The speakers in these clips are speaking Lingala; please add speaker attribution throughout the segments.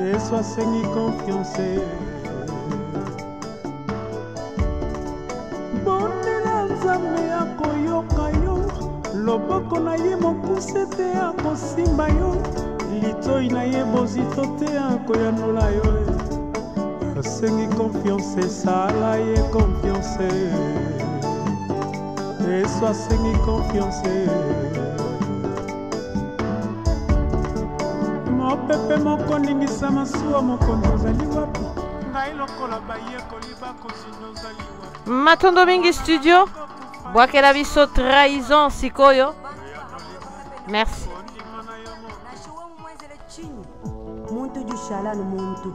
Speaker 1: Yesu asengi confiance. Bondela nzambe akoyoka yo, loboko na ye mokuse te akosimba yo, litoi na ye bozito te akoyanola yo. Asengi confiance, sala ye confiance. Yesu asengi confiance. Mopepe moko ningisa masuwa mokonzi ozali wapi? Ngai lokola baye koliba kozino ozali wapi?
Speaker 2: Matondo mingi studio. Bwakela biso trahison sikoyo. Merci.
Speaker 3: Muntu jushala no muntu.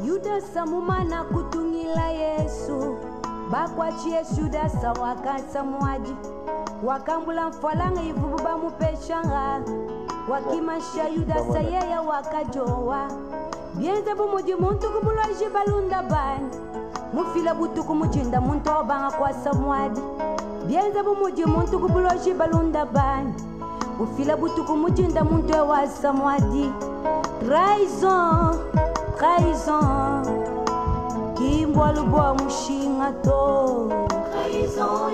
Speaker 3: Yuda samumana kutungila Yesu. Bakwachi Yesu da sawakasa mwaji. Wakambula mfalanga ivubu bamupeshanga. Wakimasha Yuda sayeya wakajowa. Bienze bumuji muntu kubulo jibalunda bani. Mufila butu kumujinda muntu obanga kwa samwadi. Bienze bumuji muntu kubulo jibalunda bani. Mufila butu kumujinda muntu wa samwadi. Trahison, trahison. Kimbwa lubo mushinga to. Trahison,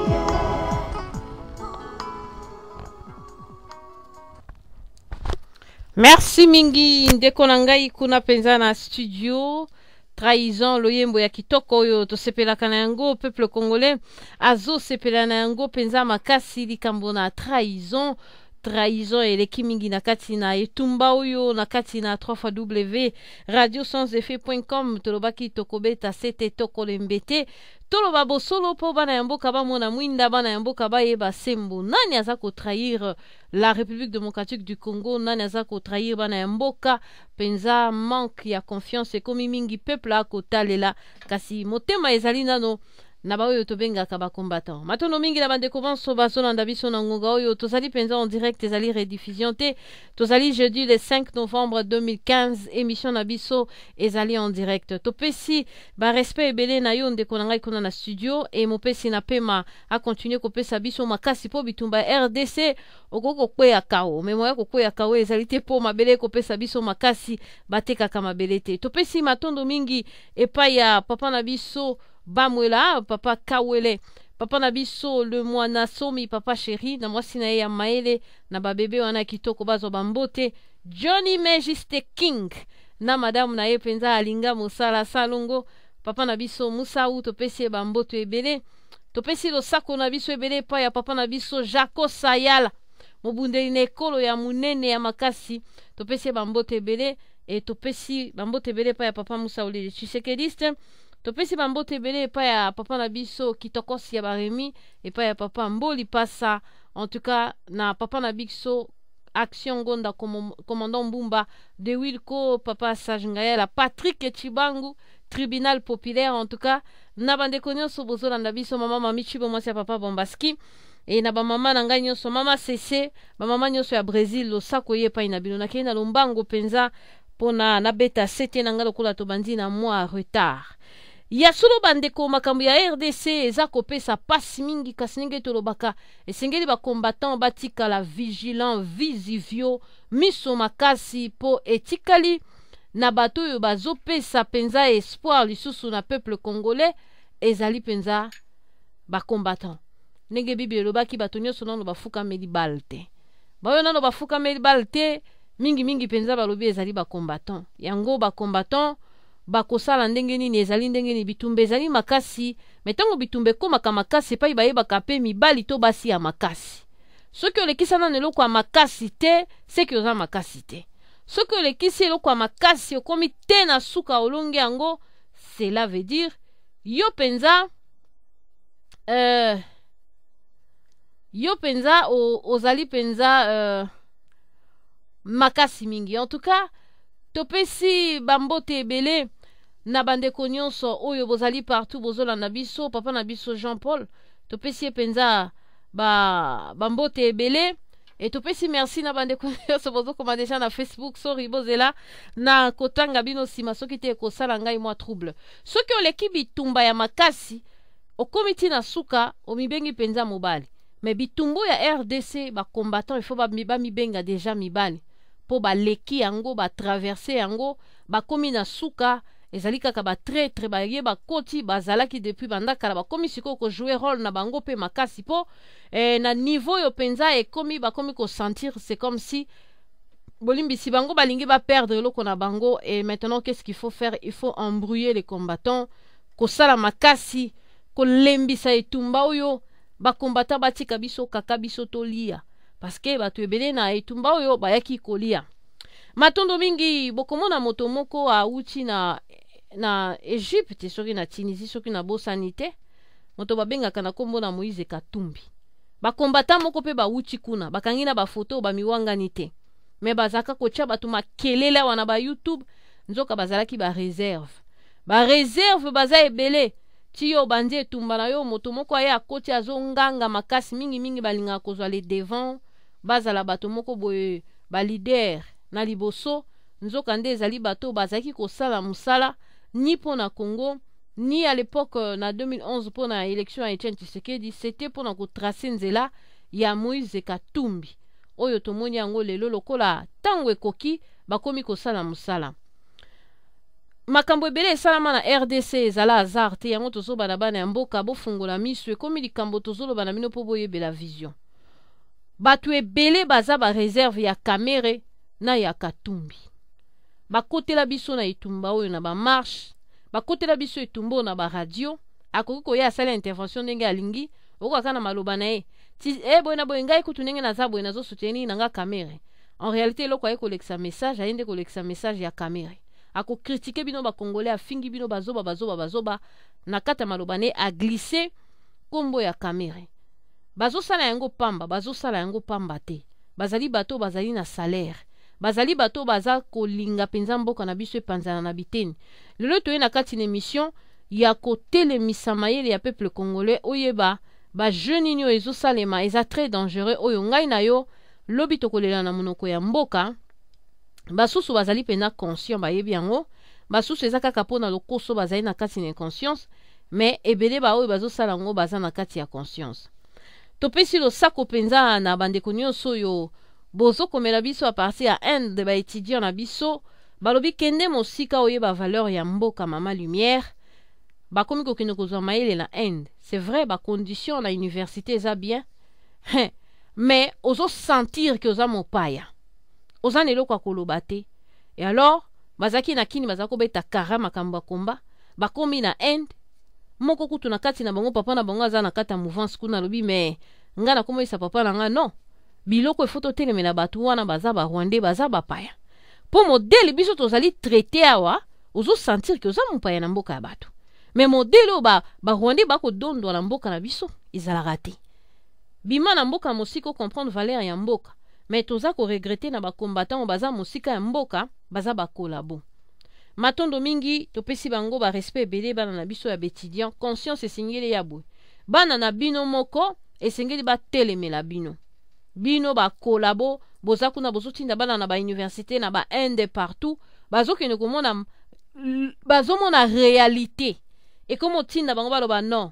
Speaker 3: yeah.
Speaker 2: Merci mingi ndeko na ngai kuna penza na studio. Trahison loyembo ya kitoko oyo tosepelaka na yango peuple congolais azo sepela na yango penza makasi likambo na trahison. Trahison eleki mingi na kati na etumba oyo na kati na 3w radiosanseffet.com tolobaki tokobeta sete tokolembete toloba bosolo po bana ya mboka bamona mwinda bana ya mboka bayeba sembo nani aza kotrahir la République démocratique du Congo, nani aza kotrahir bana ya mboka penza manque ya confiance ekomi mingi peuple akotalela kasi motema ezali nano na ba oyo tobengaka ba combattant. Matono mingi na bande kobanso bazolanda biso na ngonga oyo tozali penza en direct ezali rediffusion te. Tozali jeudi le 5 novembre 2015 émission na biso ezali en direct. Topesi ba respect ebele na yo ndeko na ngai kuna na studio et mopesi na pema a continuer kopesa biso makasi po bitumba RDC okoko kweya kao. Memo ya kokweya kao ezali te po mabele kopesa biso makasi batekaka mabele te. Topesi matondo mingi epai ya papa na biso Bamwela, papa Kawele, papa Nabiso, le mwana somi, papa chéri, na mwasi na ya maele, na ba bebe wana kitoko bazo bambote, Johnny Majesty King, na madame na ye penza alinga mosala salongo, papa Nabiso Musau, topesi bambote ebele, topesi lo sako na biso ebele pa ya papa Nabiso Jaco Sayala, mobundeli na ekolo ya munene ya makasi, topesi bambote ebele, et topesi bambote ebele pa ya papa Musau le Tshisekediste, topesi bambote ebele epai ya papa na biso kitokosi ya baremi epai ya papa mboli pasa en tout cas na papa na biso action gonda commandant Mbumba de Wilco papa Sage Ngayela Patrick Chibangu tribunal populaire en tout cas na bandeko nyonso bozolanda biso mama Mamichi bomwasi ya papa Bombaski e na bamama na ngai nyonso mama Cece bamama nyonso ya Brésil losako ye epai na bino nakei na lombango penza pona na beta sete na ngai lokola tobandi na mois retard. Ya solo bandeko makambo ya RDC eza kopesa pasi mingi kasi ndenge tolobaka esengeli ba combattant batikala vigilant visivio miso makasi po etikali na bato oyo bazopesa penza espoir lisusu na peuple congolais ezali penza ba combattant ndenge bibi elobaki bato nyonso nano bafukameli bale te baoyo nano bafukameli bale te mingi penza balobi ezali ba combattant yango ba combattant bakosala ndenge nini ezali ndenge ni bitumbe ezali makasi metango bitumbe komaka makasi pa bayebaka pe mibali to basi ya makasi soki olekisa na eloko ya makasi te seki oza makasi te soki olekisi eloko ya makasi okomi te na suka olonge yango cela veut dire yo penza ozali penza makasi mingi en tout cas topesi bambote ebele na bandeko nyonso oyo bozali partout bozolanda biso papa na biso Jean Paul topesi penza bambote ebele et topesi merci na bandeko nyonso bozokoma deja na Facebook sorry bozela na kotanga bino sima soki te ekosala ngai mwa trouble soki oleki bitumba ya makasi okomiti na suka omibengi penza mobali mais bitumbu ya RDC ba combattant il faut ba mibenga deja mibali po baleki yango batraverse yango bakomi na suka ezali kaka batraître baye bakoti bazalaki depuis bandakala bakomi sikoyo kojouer rôle na bango mpe makasi po na niveau oyo mpenza ekomi bakomi kosentir c'est comme si bolimbisi bango balingi baperdre eloko na bango. Et maintenant qu'est-ce qu'il faut faire? Il faut embrouiller les combattants, kosala makasi, kolembisa etumba oyo bakombata batika biso kaka biso tolia parce que bato ebele na etumba oyo bayaki kolia. Matondo mingi bokomona moto moko auti na Egypte soki na Tunisie soki na bosani te moto babengaka na kombo na Moïse Katumbi. Bakombata moko pe bauti kuna bakangi na bafoto bamiwangani te me bazaka kotia bato makelele wana ba YouTube nzoka bazalaki ba réserve baza ebele tiyo bandi etumba na yo moto moko aye akoti azonganga makasi mingi balinga kozwa le devant bazala bato moko boye ba leader na liboso nzoka nde ezali bato bazaki kosala musala ni pona Congo ni à l'époque na 2011 pona élection ya Etienne Tshisekedi. C'était pona ko tracer nzela ya Moïse Katumbi oyo tomoni yango lelo lokola tango ekoki bakomi kosala musala. Makambo ebele esalama na RDC ezala hasard te yango tozoba bana ya mboka bofungola miso ekomi likambo tozoloba na bino po boyebela vision. Bato ebele baza ba réserve ya Kamere na ya Katumbi bakotela biso na etumba oyo na ba marche bakotela biso etumba na ba radio akoki koya asala intervention ndenge alingi okaka na maloba na ye boye na boye ngai kutu ndenge naza boye nazo soutenir nanga Kamere. En réalité loko aye kolekisa message ayende kolekisa message ya Kamere ako critiquer bino ba Congolais afingi bino bazoba na kata maloba ne a glisser kombo ya Kamere. Bazosala yango pamba te bazali bato bazali na salaire bazali bato baza kolinga penza mboka na biso epanzana na biteni. Lelo toye na kati na émission ya kotelemisa mayele ya peuple congolais oyeba ba jeune nyo ezosalema eza très dangereux oyo ngai na yo lobi tokolela na monoko ya mboka. Basusu bazali pena conscient bayebi yango basusu eza kaka pona lokoso bazali na kati na conscience mais ebele ba oyo bazosala ngo baza na kati ya conscience. Topesi lo sako penza na bandeko nyonso oyo bozo komela biso a partir ya Inde ba étudiant na biso balobi kende mosika oyeba valeur ya mboka mama lumière bakomi kokende kozwa mayele na Inde. C'est vrai ba condition na université eza bien mais ozo sentir que oza mopaya oza neloko akoloba te. Et alors bazaki na kini bazako beta kara makambo komba bakomi na Inde moko kutu na kati na bango papa na bango aza na kata mouvance kuna lobi mais nga na komo isa papa na nga non biloko efoto telemela bato wana baza ba Rwandais baza bapaya po modele biso tozali traité awa ozo sentir que oza mopaya na mboka ya bato mais modele o ba Rwandais bako dondwa na mboka na biso ezalaka te bima na mboka mosiko comprendre valeur ya mboka mais toza ko regretter na ba combattant baza mosika ya mboka baza ba kolabo. Matondo mingi topesi bango ba respect belé bana na biso ya étudiant conscience esengeli ya boy bana na bino moko esengeli ba telemela bino ba kolabo boza kuna bozotinda bana na ba université na ba Inde partout bazokende komona bazomona réalité et comme otinda bango baloba non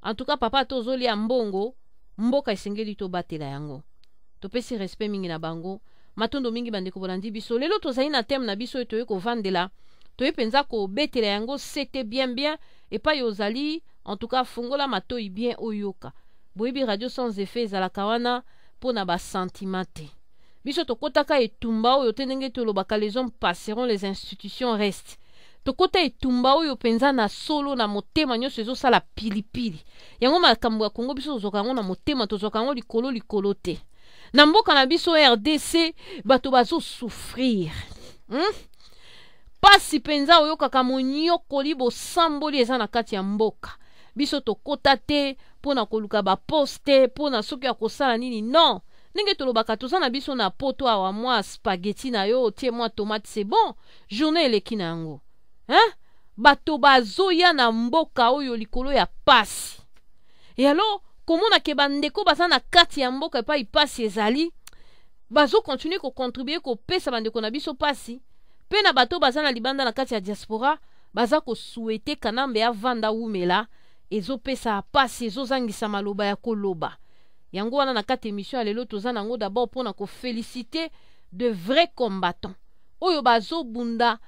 Speaker 2: en tout cas papa tozoli ya mbongo mboka esengeli to batela yango topesi respect mingi na bango. Matondo mingi bandeko bolandi biso lelo tozali na thème na biso etoye ko vandela toye penza ko betela yango c'était bien et pas yozali en tout cas fungola matoi bien oyoka boyebi radio sans effet ezalaka wana pona ba sentimate biso tokotaka etumba oyo te ndenge tolobaka les hommes passeront les institutions restent tokota etumba oyo penza na solo na motema nyonso ezosala pilipili yango makambo ya Kongo biso tozoka yango na motema tozoka yango likolo te na mboka na biso RDC bato bazo souffrir pasi penza oyo kaka monyokoli bosamboli eza na kati ya mboka biso tokota te pona koluka ba poste pona soki ya kosala nini non ndenge tolobaka toza na biso na poto awa mwa spaghetti na yo tie mwa tomate c'est bon journée eleki na yango bato bazoya na mboka oyo likolo ya pasi. Et alors komona ke bandeko baza na kati ya mboka epa ipasi ezali bazo continuer ko contribuer ko pesa bandeko na biso pasi pe na bato baza na libanda na kati ya diaspora baza ko souhaiter kanambe ya vanda umela ezo pesa pasi ezo zangisa maloba ya koloba yango wana na kati émission ya lelo toza nango d'abord pona ko féliciter de vrais combattants oyo bazobunda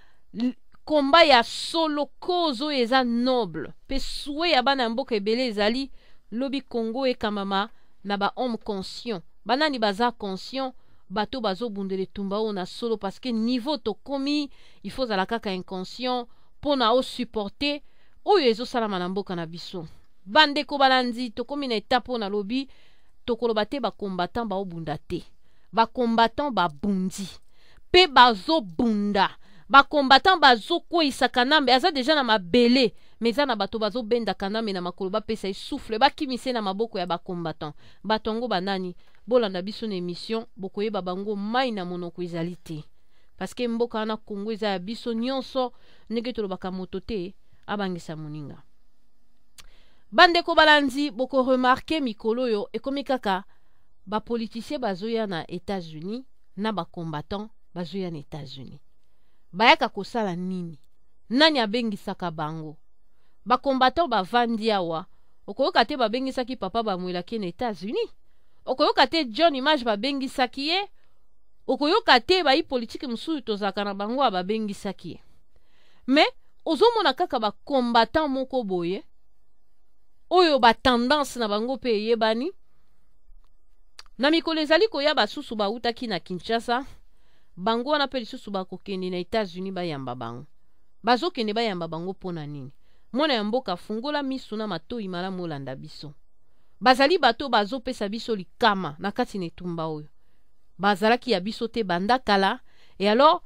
Speaker 2: komba ya solo cause oyo eza noble pe souhait ya bana mboka ebele ezali lobi Congo ekamama na ba homme conscient banani baza conscient bato bazobundela etumba oyo na solo parce que niveau tokomi il faut zala kaka inconscient mpona osupporter oyo ezosalama na mboka na biso bandeko balandi tokomi na etape oyo nalobi tokoloba te bakombatant baobunda te bakombatant babundi pe bazobunda bakombatant bazokweyisa kanambe aza deja na mabele me eza na bato bazobenda kanambe na makolo bapesa esouffle bakimise na maboko ya bakombatant bato yango banani bolanda biso na émission bokoyeba bango mai na monoko ezali te parce que mboka wana Congo eza ya biso nyonso ndenge tolobaka moto te abangisa moninga bandeko balandi boko remarke mikolo oyo ekomi kaka bapolitisien bazoya na États-Unis na bakombatant bazoya na États-Unis bayaka kosala nini nani abengisaka bango bakombatant bavandi awa okoyoka te babengisaki papa bamwelaki na États-Unis okoyoka te John Image babengisaki ye okoyoka te bayi politiki mosusu tozalaka na bango ababengisaki ye me ozomona kaka bakombatant moko boye oyo batendance na bango pe eyebani na mikolo ezali koya basusu bautaki na Kinshasa bango wana pe lisusu bakokende na États-Unis bayamba bango bazokende bayamba bango mpona nini mwana ya mboka fungola misu na matoi malamu olanda biso bazali bato bazopesa biso likama na kati na etumba oyo bazalaki ya biso te banda kala et alors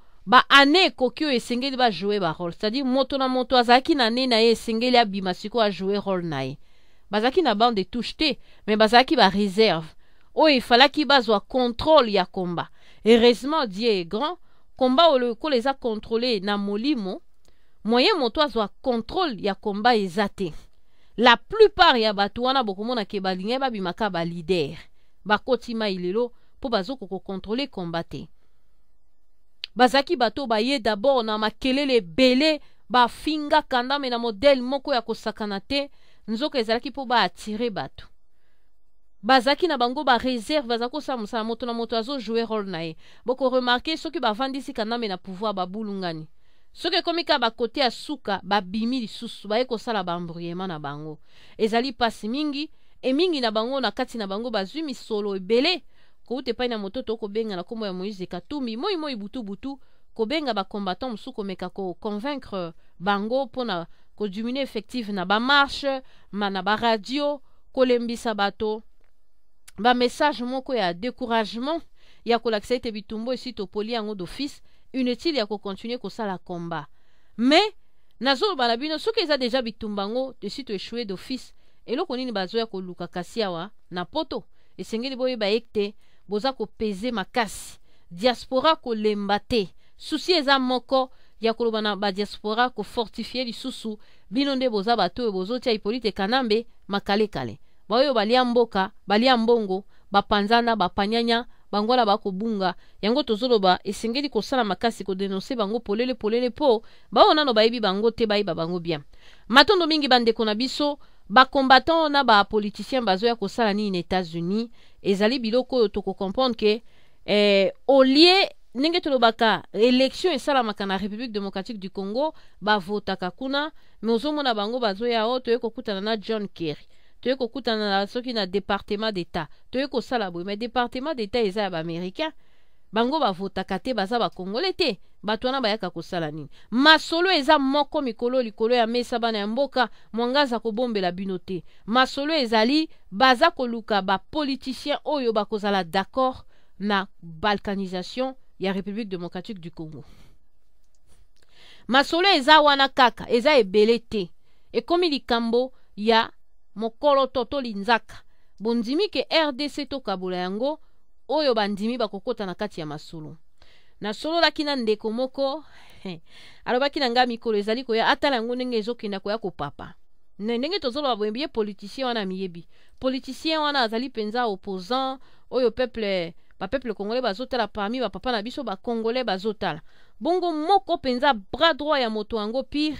Speaker 2: ane ekoki oyo esengeli bajoue barole c'est-à-dire moto na moto azalaki na ne na ye esengeli abima siko ajoue role na ye bazalaki na bande de touche te me bazalaki bareserve oyo efalaki bazwa contrôle ya komba heureusement Dieu est grand komba oyo ekolo eza contrôlé na molimo moyen moto azwa contrôle ya komba eza te la plupart ya bato wana bokomona ke balingai babimaka balider bakotima ilelo mpo bazokoko contrôler komba te bazaki bato baye d'abord na makelele ebele bafinga kandame na modele moko ya kosakana te nzoka ezalaki mpo baatire bato bazaki na bango bareserve baza kosala mosala moto na moto azojouer role na ye boko remarke soki bavandisi kandame na pouvoir babulungani soki ekomi ka bakote ya suka babimi lisusu baye kosala bambruyema na bango ezali pasi mingi emingi na bango na kati na bango bazwi misolo ebele kouta epai na moto tokobenga na kombo ya Moïse Katumbi moi butu kobenga bakombatant mosusu komeka koconvaincre bango mpona kodimine effectif na bamarche na baradio kolembisa bato bamessage moko ya découragement ya kolakisa ete bitumbo esi topoli yango d'office inutile ya kocontinue kosala komba mais nazoloba na bino soki eza deja bitumba yango esi toéchoué d'office eloko nini bazoya koluka kasi awa na poto esengeli boyeba ete boza kopeze makasi diaspora kolemba te susi eza moko ya koloba na badiaspora kofortifie lisusu bino nde boza bato oyo bozotia Hippolyte Kanambe makalekale baoyo balia mboka balia mbongo bapanzana bapanyanya bango wana bakobunga yango tozoloba esengeli kosala makasi kodenonse bango polele po bao nano bayebi bango te bayiba bango bien matondo mingi bandeko na biso bakombatant na bapoliticien bazoya kosala nini na États-Unis ezali biloko oyo tokocomprendre ke olie ndenge tolobaka élection esalamaka na République démocratique du Congo bavotaka kuna me ozomona bango bazoya o toye kokutana na John Kerry toye kokutana na soki na département d'état toye kosala boye mais département d'état eza ya baaméricain bango bavotaka te baza bakongole te bato wana bayaka kosala nini masolo eza moko mikolo likolo ya mesa bana ya mboka mwangaza kobombela bino te masolo ezali baza koluka bapoliticien oyo bakozala d'accord na balkanisation ya République démocratique du Congo masolo eza wana kaka eza ebele te ekomi likambo ya mokolo toto linzaka bondimi ke RDC tokabola yango oyo bandimi bakokota na kati ya masolo na solo laki na ndeko moko alobaki na nga mikolo ezali koya atala yango ndenge ezokenda koya kopapa ndenge tozoloba boyembi politicien wana miyebi politicien wana azali penza opposant oyo peuple congolais bazotala parmi bapapa na biso congolais bazotala bongo moko penza bras droit ya moto yango pire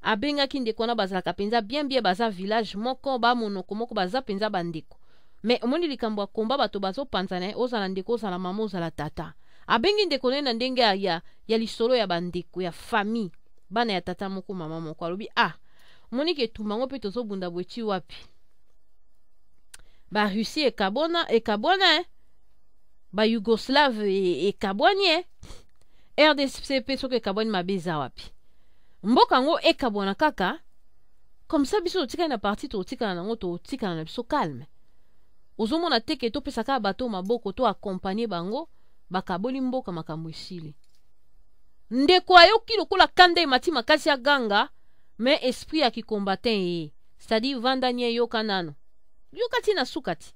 Speaker 2: abengaki ndeko wana bazalaka penza bien baza village moko bamonoko moko baza penza bandeko mais omoni likambo ya komba bato bazopanzana ozala ndeko ozala mama ozala tata abengi ndeko na ndenge ya lisolo ya bandeko ya famille bana ya tata moko mama moko alobi monike etumbango mpe tozobunda bweti wapi ba Russie ekabwana ba Yougoslave ekabwani RDC pe soki ekabwani mabeza wapi mboka ngo ekabwana kaka comme ça biso totikana na parti totikana nango totikana na biso calme ozomona teke topesaka bato maboko to accompagner bango bakaboli mboka makambo esili ndeko ayoki lokola kanda emati makasi ya ganga mais esprit ya kicombatant c'est-à-dire vanda nye yoka nano yoka tina sukati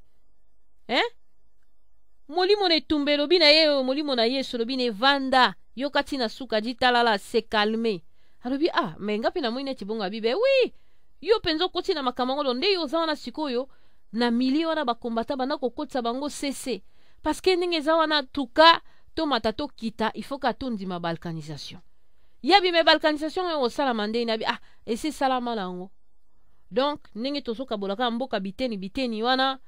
Speaker 2: molimo ne tumbelo bina ye molimo na yesu lobi ne vanda yoka tina suka di talala se calmer alobi mais ngapi na moine tibonga bibe oui yo penzo koti na makamango nde yo zawana sikoyo na mili wana bakombata bana kokotsa bango cesse parce que ndenge zawana tuka to matato kita il faut ka tondi ma balkanisation yabi me balkanisation yo sala mande na bi et c'est salama lango donc ndenge tosoka bolaka mboka biteni wana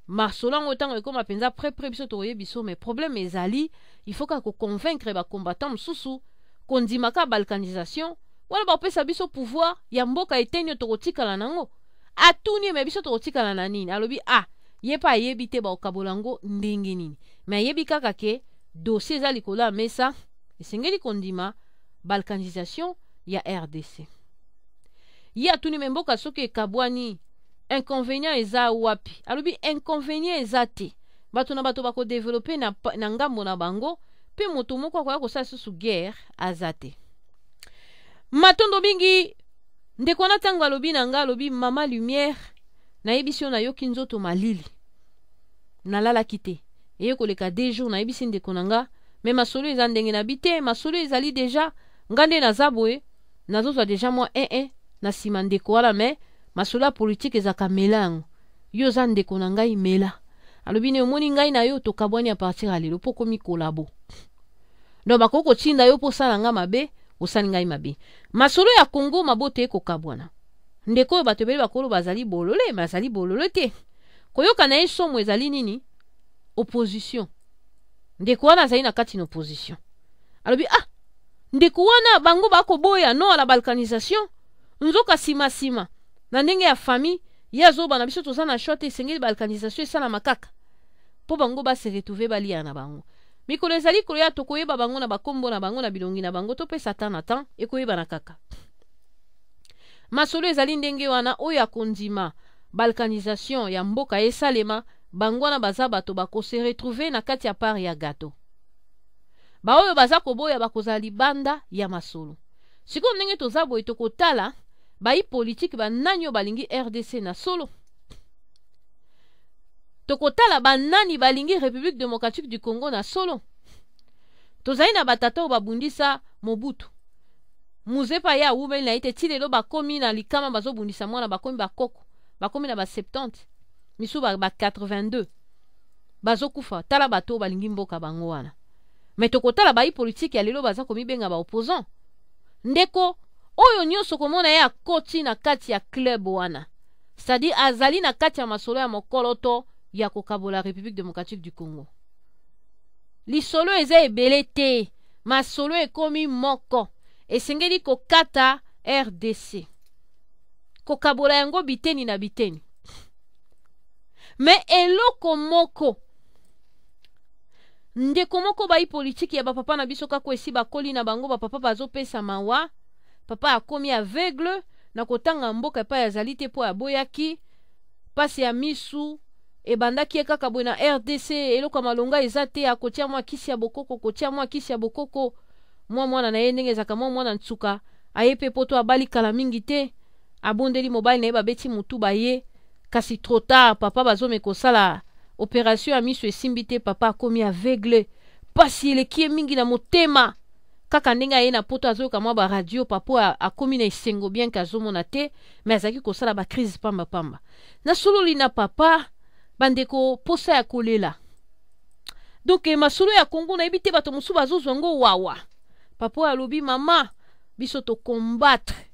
Speaker 2: masolango tango ekoma penza près biso toye biso mais problème ezali il faut ka ko convaincre ba combattant mususu kondimaka balkanisation wala bapesa biso pouvoir ya mboka etenyo tokotikala nango atuni me biso tokotikala na nini alobi ye pa yebi te baokabolango ndenge nini me ayebi kaka ke dossier eza likolo ya mesa esengeli kondima balkanisation ya RDC ye atuni me mboka soki ekabwani inconvénient eza wapi alobi inconvénient eza te bato na bato bakodevelope na ngambo na bango mpe moto moko akoya kosala susu guerre aza te matondo mingi ndeko na ntango alobi na nga alobi mama lumière nayebisi yo nayoki nzoto malili nalalaki te eye koleka 2 jours nayebisi ndeko na nga me masolo eza ndenge na bi te masolo ezali deja nga nde naza boye nazozwa deja mwa na nsima ndeko wana me masolo ya politike ezaka mela yango yo oza ndeko na ngai mela alobi ne omoni ngai na yo tokabwani a partir ya lelo mpo komi kolabo donc bakoki kotinda yo mpo osala nga mabe osali ngai mabe masolo ya Congo mabote ekokabwana ndeko oyo bato ebele bakolo bazali bolole me azali bolole te koyoka na ye somo ezali nini opposition ndeko wana azali na kati na opposition alobi ndeko wana bango bakoboya no ala balkanisation nzoka sima na ndenge ya famille ye azoba na biso toza na short esengeli balkanisation esala makaka mpo bango base retrouve balia na bango mikolo ezali koya tokoyeba bango na bakombo na bango na bilongi na bango topesa ta na tan ekoyeba na kaka masolo ezali ndenge wana oyo akondima balkanisation ya mboka esalema bango wana baza bato bakose retrouve na kati ya part ya gato baoyo baza koboya bakozala libanda ya masolo sikoyo ndenge toza boye tokotala bayi politique banani oyo balingi RDC na solo tokotala banani balingi République démocratique du Congo na solo tozali na batata oyo babundisa Mobutu muzepa ya ubeli na ite tilelo bakomi na likama bazobundisa mwana bakomi bakoko bakomi na ba 70 misu ba 82 bazokufa tala bato oyo balingi mboka bango wana me tokotala bayi politique ya lelo baza komibenga ba opposant ndeko oyo nyonso komona ye akoti na kati ya club wana c'est-à-dire azali na kati ya masolo ya mokoloto ya kokabola République démocratique du Congo lisolo eza ebele te masolo ekomi moko esengeli kokata RDC kokabola yango biteni na biteni me eloko moko ndeko moko bayi politiki ya bapapa na biso kako esi bakoli na bango bapapa bazopesa mawa papa akomi aveugle na kotanga mboka epai azali te mpo aboyaki pasi ya misu ebandaki ye kaka boye na RDC eloko malonga eza te akotia mwa kisi ya bokoko kotia mwa kisi ya bokoko mwana na ye ndenge ezaka mwana ntsuka aye pe poto abali kala mingi te abondeli mobali na ye babeti mutu baye kasi trop tard papa bazome kosala opération ya misu esimbi te papa akomi aveugle pasi eleki ye mingi na motema kaka ndenge aye na poto azoyoka mwa baradio papa akomi na esengo bien ke azomona te me azalaki kosala bacrise pamba na sololi na papa bandeko posa ya kolela donc masolo ya Congo nayebi te bato mosusu bazozwa ngo wawa papa alobi mama biso tokombattre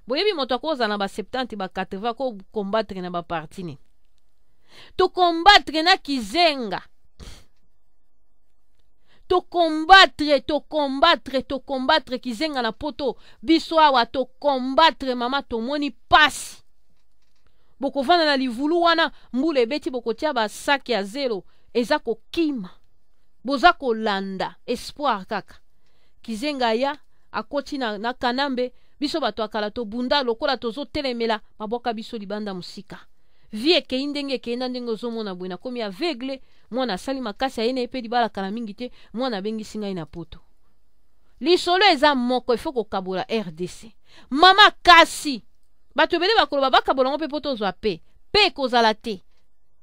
Speaker 2: boyebi moto akozala na ba 70 ba 80 ko combattre na baparti ne tokombattre na kizenga to combattre kizenga na poto biso awa to combattre mama tomoni pasi bokovanda na livulu wana mbula ebeti bokotia basaki ya zelo eza kokima boza kolanda espoir kaka kizenga ya akoti na kanambe biso bato akala to bunda lokola tozo telemela maboka biso libanda musika vie ke ndenge ke ndenge ozomona bwena komi aveugle mwana sali makasi ayene epe libala kala mingi te mwana bengi singa ina poto lisolo eza moko ifo kokabola RDC mama kasi bato bele bakoloba bakabola ngo pe poto zwa pe kozala te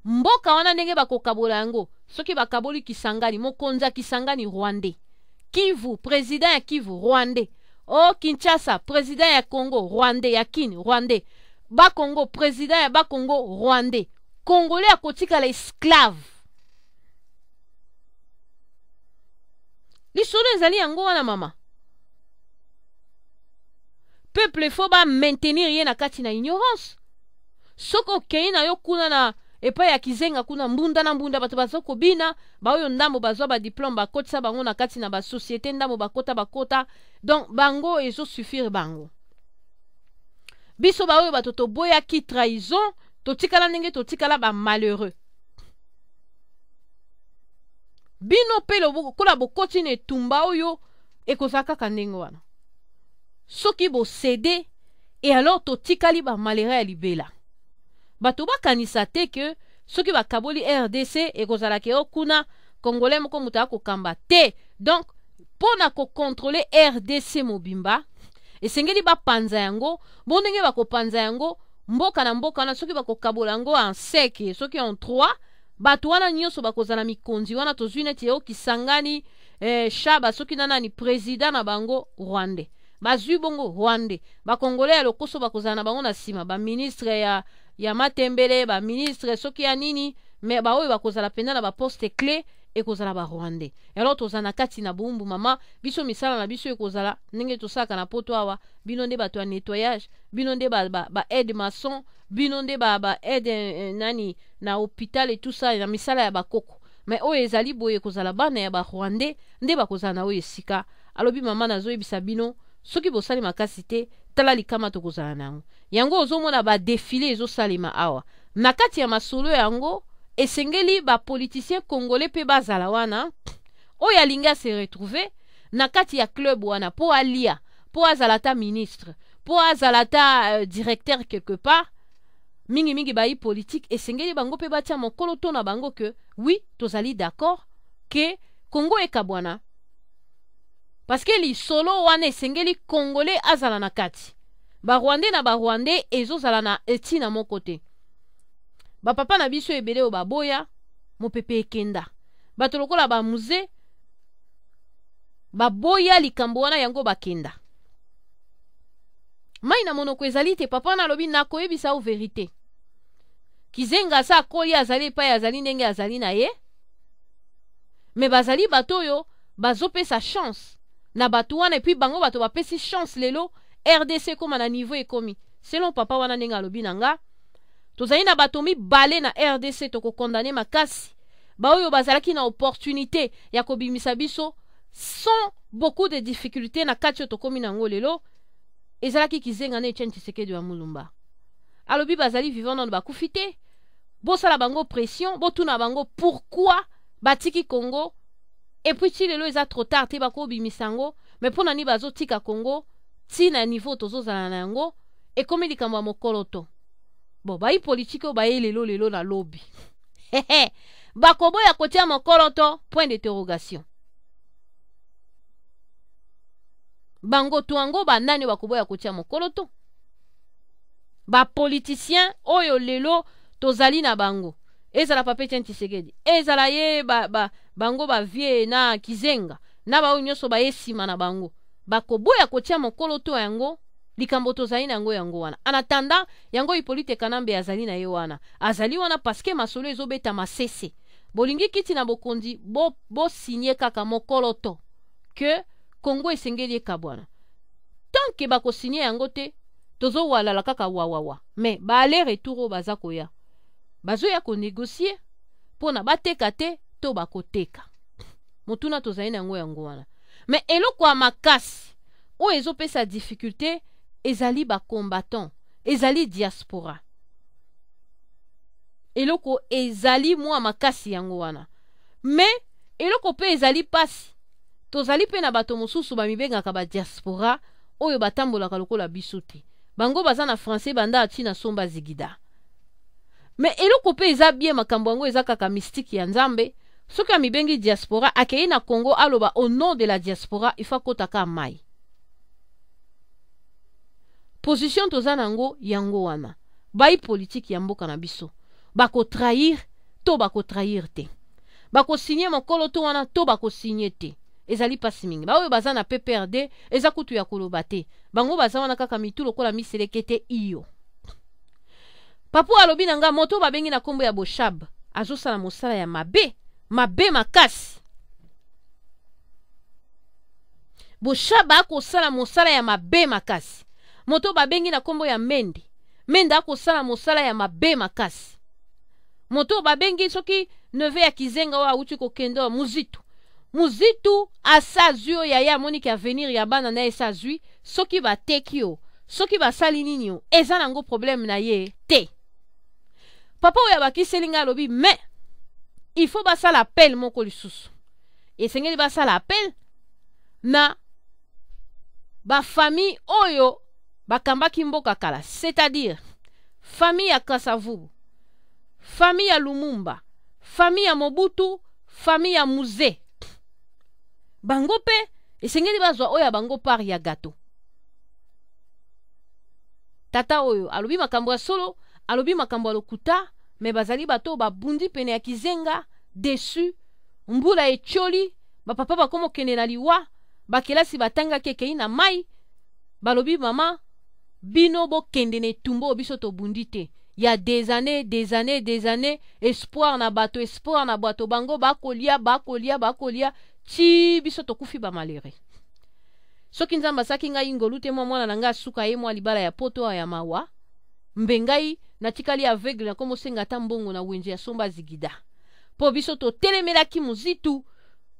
Speaker 2: mboka wana ndenge bakokabola yango soki bakaboli Kisangani mokonza Kisangani Rwandais Kivu président ya Kivu Rwandais o Kinshasa président ya Congo Rwandais ya Kin Rwandais Bakongo président ya Bakongo Rwandais Congolais akotika la esclave lisolo ezali yango wana mama peuple faut ba maintenir ye na kati na ignorance soko kei na yo kuna na epa ya kizenga kuna mbunda na mbunda bato bazoko bina ba oyo ndambo bazwa ba diplôme bakotisa bango na kati na ba société ndambo bakota donc bango ezo suffire bango biso ba oyo bato toboya ki trahison totikala ndenge totikala ba malheureux bino pelo kola bokoti ne tumba oyo ekozaka kandengo wana soki bo cédé et alors totikali ba malheureux ya libela bato bakanisa te ke soki bakaboli RDC ekozalaki okuna congolais moko mutu akokamba te donc pona ko contrôler RDC mobimba esengeli bapanza yango bondenge bakopanza yango mboka na mboka na soki bakokabola yango en sec soki en 3 bato wana nyonso bakozala mikonzi wana tozwi neti yo Kisangani shaba soki nani président na bango Rwandais bazwi bongo Rwandais bakongolais ya lokoso bakozala na bango na sima ba ministre ya matembele ba ministre soki ya nini me ba oyo bakozala penda na ba poste clé ekozala ba Rwandais alors tozana kati na bumbu mama biso misala na biso ekozala ndenge tosaka na poto awa bino nde bato ya nettoyage bino nde ba aide maçon bino nde ba aide nani na hôpital et tout ça na misala ya bakoko mais oyo ezali boye ekozala bana ya ba Rwandais nde bakozala na oyo esika alobi mama nazoyebisa bino soki bosali makasi te tala likama tokozala nango yango ozomona ba défilé ezosalema awa na kati ya masolo yango esengeli ba politicien congolais pe bazala wana oyo alinga se retrouver na kati ya club wana po alia po azalata ministre po azalata directeur quelque part mingi bayi politique esengeli bango pe batia mokolo to na bango que oui tozali d'accord que Congo ekabwana parce que li solo wana esengeli congolais azala na kati ba Rwandais na ba Rwandais ezozala na etina moko te ba papa na biso ebele o baboya mopepe ekenda bato lokola ba musée baboya likambo wana yango bakenda mai na monoko ezali te papa na lobi na koyebisa o vérité kizenga sa koli azali pa azali ndenge azali na ye me bazali bato oyo bazopesa chance na bato wana epuis bango bato bapesi chance lelo RDC koma na niveau ekomi selon papa wana ndenge alobi nanga tozali na bato mibale na RDC tokokondane makasi baoyo bazalaki na opportunité ya kobimisa biso sans beaucoup de difficultés na kati tokomi nango lelo ezalaki kizenga na Etienne Tshisekedi wa Mulumba alobi bazali vivant na bakufi te bosala bango pression botuna bango pourquoi batiki Congo et puis ti lelo eza trop tard te bakobimisa yango mais mpona ni bazotika Congo ti na niveau tozozala na yango ekomi likambo ya mokolo to bon bayi politike oyo baye lelo na lobi bakoboya kotia mokolo to point d'interrogation bango to yango banani bakoboya kotia mokolo to bapoliticien oyo lelo tozali na bango ezala Papa Etienne Tshisekedi ezala ye bango bavie na kizenga na baoyo nyonso baye nsima na bango bakoboya kotia mokolo to yango likambo tozali na yango wana anatanda yango Hippolyte Kanambe azali na ye wana azali wana paske masolo ezobeta masese bolingi kiti na bokondi bo signer kaka mokolo to que Congo esengeli ekabwana tant que bako signer yango te tozo walala kaka wawawa mais ba aller retour o baza koya bazoya ko négocier pona bateka te to bakoteka motuna tozali na yango yango wana. Mais eloko ya makasi oyo ezopesa difficulté ezali ba combattant, ezali diaspora. Eloko ezali mwa makasi yango wana. Mais eloko pe ezali pasi. Tozali pe na bato mosusu bamibengaka ba diaspora oyo batambolaka lokola biso te. Bango baza na français banda ati na somba zigida. Mais eloko pe eza bien makambo yango eza kaka mystique ya Nzambe. Soki amibengi diaspora akei na Congo aloba au nom de la diaspora ifa kotaka mai. Position toza nango yango wana. Bai politique ya mboka na biso. Bako trahir to bako trahir te. Bako signer mokolo to wana to bako signer te. Ezali pasi mingi. Ba oyo baza na PPRD eza kutu ya koloba te. Bango baza wana kaka mitu lokola miselekete iyo. Papu alobi nanga moto babengi na kombo ya Boshab. Azosala mosala ya mabe. Mabe makasi. Boshab akosala mosala ya mabe makasi. Moto babengi na kombo ya Mende. Mende akosala mosala ya mabe makasi. Moto babengi soki neve ya Kizenga wa uti kokendo Muzitu. Muzitu asazio ya ya moniki ya venir ya bana na esazui soki bateki yo, soki basali nini yo, eza nango problème na ye te. Papa oya bakiselinga alobi mais il faut basala appel moko lisusu. Esengeli basala appel na ba famille oyo bakambaki mboka kala, c'est-à-dire famille ya Kasavubu, famille ya Lumumba, famille ya Mobutu, famille ya Muze. Bango pe esengeli bazwa oya bango par ya gato. Tata oyo alobi makambo ya solo, alobi makambo ya lokuta, me bazali bato babundi pene ya Kizenga, desu, mbula echoli, bapapa bakomo kende na liwa, bakelasi batanga kekei na mai, balobi mama, bino bo kende ne tumbo biso to bundi te. Ya des années, espoir na bato, bango bakolia, chi biso to kufi ba malere. Soki Nzamba saki ngai ngolu te mwana na nga suka ye mwa libala ya poto ya mawa, mbengai na tikali aveugle na komo senga tambongo na wenje ya somba zigida. Po biso to telemelaki Muzitu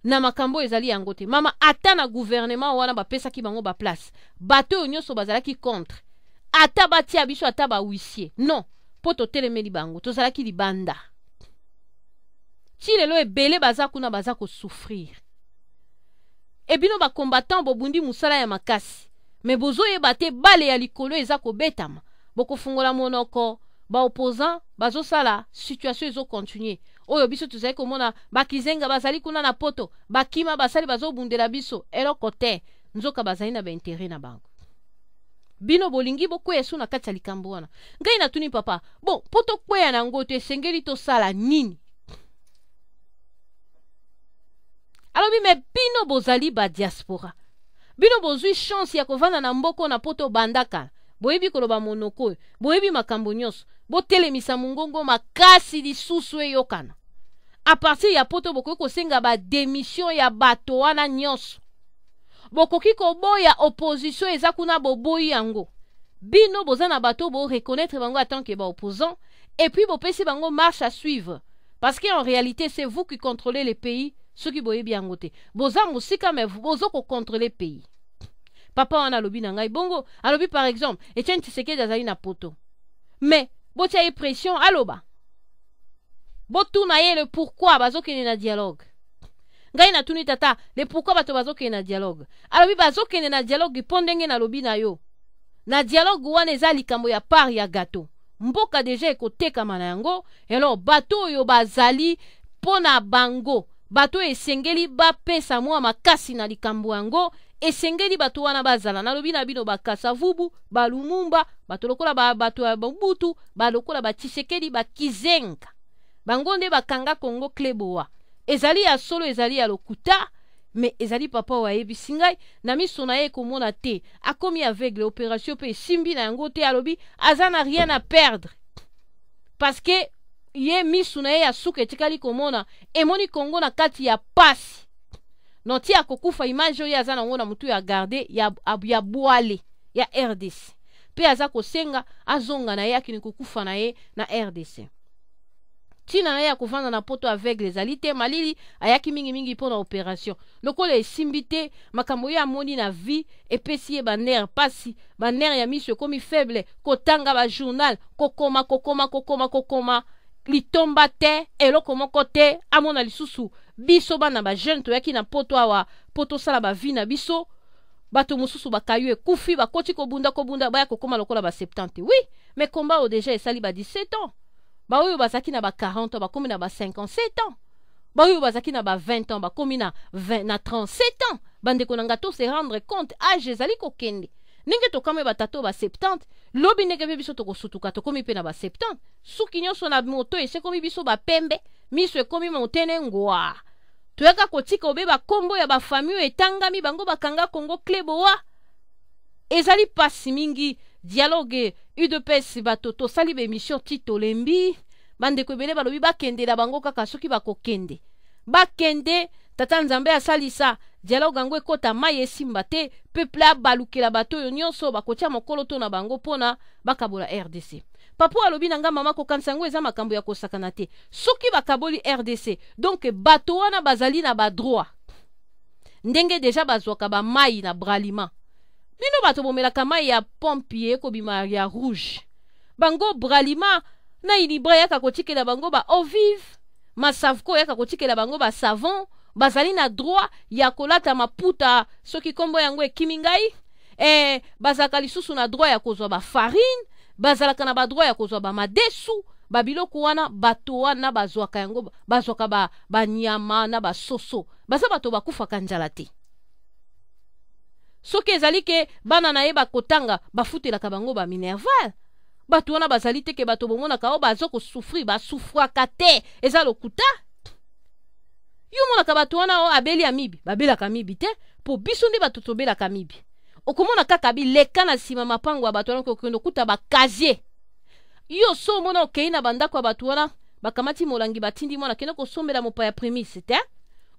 Speaker 2: na makambo ezali yango te. Mama ata na gouvernement wana bapesaki bango ba place. Bato nyonso bazalaki contre. Ata batia biso ata ba huissier. Non, po to telemeli bango tozalaki libanda. Ti lelo ebele baza kuna baza ko souffrir. Ebino ba combattant bobundi musala ya makasi. Me bozo yebate bale ya likolo eza ko betama. Boko fungola monoko, ba opposant bazo sala situation ezo continuer. Oyo biso tuzali komona bakizenga bazali kuna na poto, bakima basali bazo bundela biso eloko te, nzoka bazali na ba intérêt na bango. Bino bolingi boko yesu na kati ya likambo wana. Ngai natuni papa, bon, poto kweya na ngote sengeli to sala nini? Alobi me bino bozali ba diaspora. Bino bozui chance ya kovanda na mboko na poto bandaka. Boyebi koloba monoko, boyebi makambo nyonso, botelemisa mungongo makasi lisusu eyokana. A partir ya poto bokoki kosenga ba démission ya bato wana nyonso. Bokoki koboya opposition eza kuna boboyi yango. Bino boza na bato bo reconnaître bango en tant que ba opposant et puis bopesi bango marche à suivre. Parce qu'en réalité c'est vous qui contrôlez les pays, ceux qui boyebi yango te. Boza musika mais bozo ko contrôler pays. Papa wana alobi na ngai bongo, alobi par exemple, Etienne Tshisekedi azali na poto. Mais botia ye pression aloba. Botuna ye le pourquoi bazokende na dialogue. Ngai na tuni tata, le pourquoi bato bazokende na dialogue. Alobi bazokende na dialogue pondenge na lobi na yo. Na dialogue wana eza likambo ya part ya gato. Mboka deja ekotekama na yango, alors bato yo bazali pona bango. Bato esengeli bapesa mwa makasi na likambo yango. Esengeli bato wana bazala na lobi na bino bakasavubu, balumumba, bato lokola bato ya Mobutu, balokola ba Tshisekedi, ba Kizenga. Bangonde bakanga Kongo kleboa. Ezali ya solo ezali ya lokuta, mais ezali papa wa yebisi ngai na miso na ye komona te. Akomi aveugle opération pe simbi na yango te alobi aza na rien à perdre. Parce que ye miso na ye ya suka etikali komona emoni Kongo na kati ya pasi. Noti ya kokufa image oyo aza nango na mutu ya garde ya boale ya RDC. Pe aza kosenga azonga na ye akini kokufa na ye na RDC. tina na ya kuvanda na poto aveugle ezali te malili ayaki mingi mpona opération lokola esimbi te makambo oyo amoni na vie epesi ye banere pasi banere ya miso ekomi faible kotanga bajournal kokoma litomba te eloko moko te amona lisusu biso bana bajeune toyaki na poto awa po tosala bavi na biso bato mosusu bakayu ekufi bakoti kobunda baya kokoma lokola ba 70 oui mais komba o déjà esali ba 17 ans baoyo bazaki na ba 40 ans bakomi na ba 57 ans baoyo bazaki na ba 20 ans bakomi na 37 ans bandeko na nga to se rendre compte âge ezali kokende ndenge tokame batato ba 70 lobi ndenge mpe biso tokosutuka tokomi mpe na ba 70 suki nyonso na moto esekomi biso bapembe miso ekomi motene ngwa toyaka kotika obe bakombo ya bafamille etangami bango bakanga Congo klebowa ezali pasi mingi dialogue UDPS bato tosali bemission tito lembi bandeko ebele balobi bakendela bango kaka soki bakokende bakende tata nzambe asalisa dialogue yango ekota mai esimba te peuple abalukela bato oyo nyonso bakotia mokolo to na bango mpona bakabola RDC papa alobi na nga mama kokanisa yango eza makambo ya kosakana te soki bakaboli RDC donc bato wana bazali na badroit ndenge deja bazwaka bamai na braliment bino bato bomelaka mai ya pompier kobima ya rouge bango braliment na inibra yaka kotikela bango ba eau vive masavko yaka kotikela bango ba savon bazali na droit ya kolata maputa soki kombo yango ekimi ngai bazalaka lisusu na droit ya kozwa ba farine bazalaka na ba droit ya kozwa ba madesu babiloko wana bato wana bazwaka yango bazwaka banyama na basoso baza bato bakufaka nzala te soki ezali ke bana na ye bakotanga bafutelaka bango ba minerval bato wana bazali te ke bato bomonaka o bazo kosufri basufraka te eza lokuta yo monaka bato wana o abeli ya mibi babelaka mibi te po biso nde bato tobelaka mibi okomona kaka bileka na nsima mapango ya bato wana kokende okuta bakazier yo so omona okei na bandako ya bato wana bakamati molangi batindi mwana kende kosombela mopaya prémisse te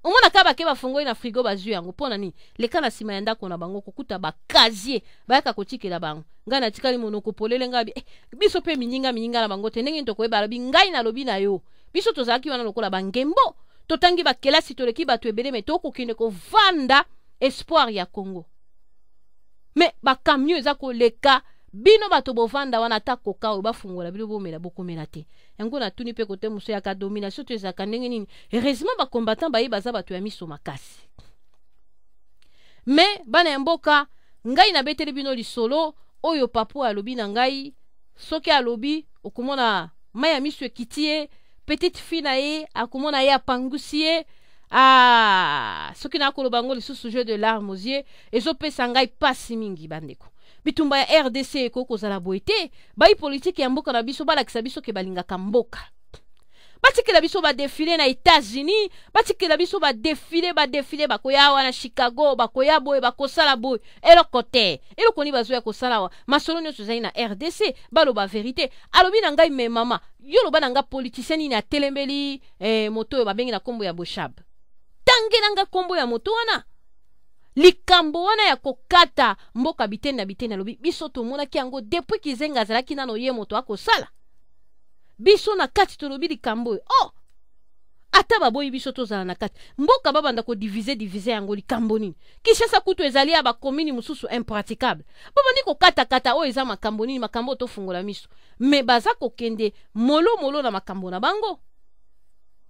Speaker 2: omona ka bake bafongoli na frigo bazwi yango mpona nini leka na nsima ya ndako na bango kokuta bakazier bayaka kotikela bango ngai natikali monoko polele ngai biso mpe mininga na bango te ndenge tokoyeba alobi ngai nalobi na yo biso tozalaki wana lokola bangembo totangi bakelasi toleki bato ebele me tokokende kovanda espoir ya Congo me bakamio eza koleka bino bato bovanda wana ata koka oyo bafungola bino bomela bokomela te yango natuni mpe kote moso yaka domination to ezalaka ndenge nini heureusement bakombatant baye baza bato ya miso makasi me bana ya mboka ngai nabeteli bino lisolo oyo papo alobi na ngai soki alobi okomona mai ya miso ekiti ye petite fille na ye akomona ye apangusi ye soki nakoloba ngo lisusu jeu de larmes aux yeux ezopesa ngai pasi mingi bandeko bitumba ya RDC eko kozala boye te bai politike ya mboka na biso balakisa biso ke balingaka mboka batikela biso badefile na États-Unis batikela biso badefile bakoya wana Chicago bakoya boye bakosala boye eloko te eloko ni bazoya kosala wa masolo nyonso ezali na RDC baloba verité alobi na ngai me mama yo loba na nga politicien nini atelembeli moto oyo babengi na kombo ya Boshab tangela nga kombo ya moto wana likambo wana ya kokata mboka biteni na biteni alobi biso tomonaki yango depuis kizenga azalaki nano ye moto akosala biso na kati tolobi likambo oyo ata baboyi biso tozala na kati mboka babanda diviser yango likambo nini Kinshasa kutu ezali ya bakomini mususu impraticable babandi kokata oyo eza makambo nini makambo tofungola miso me baza kokende molo na makambo na bango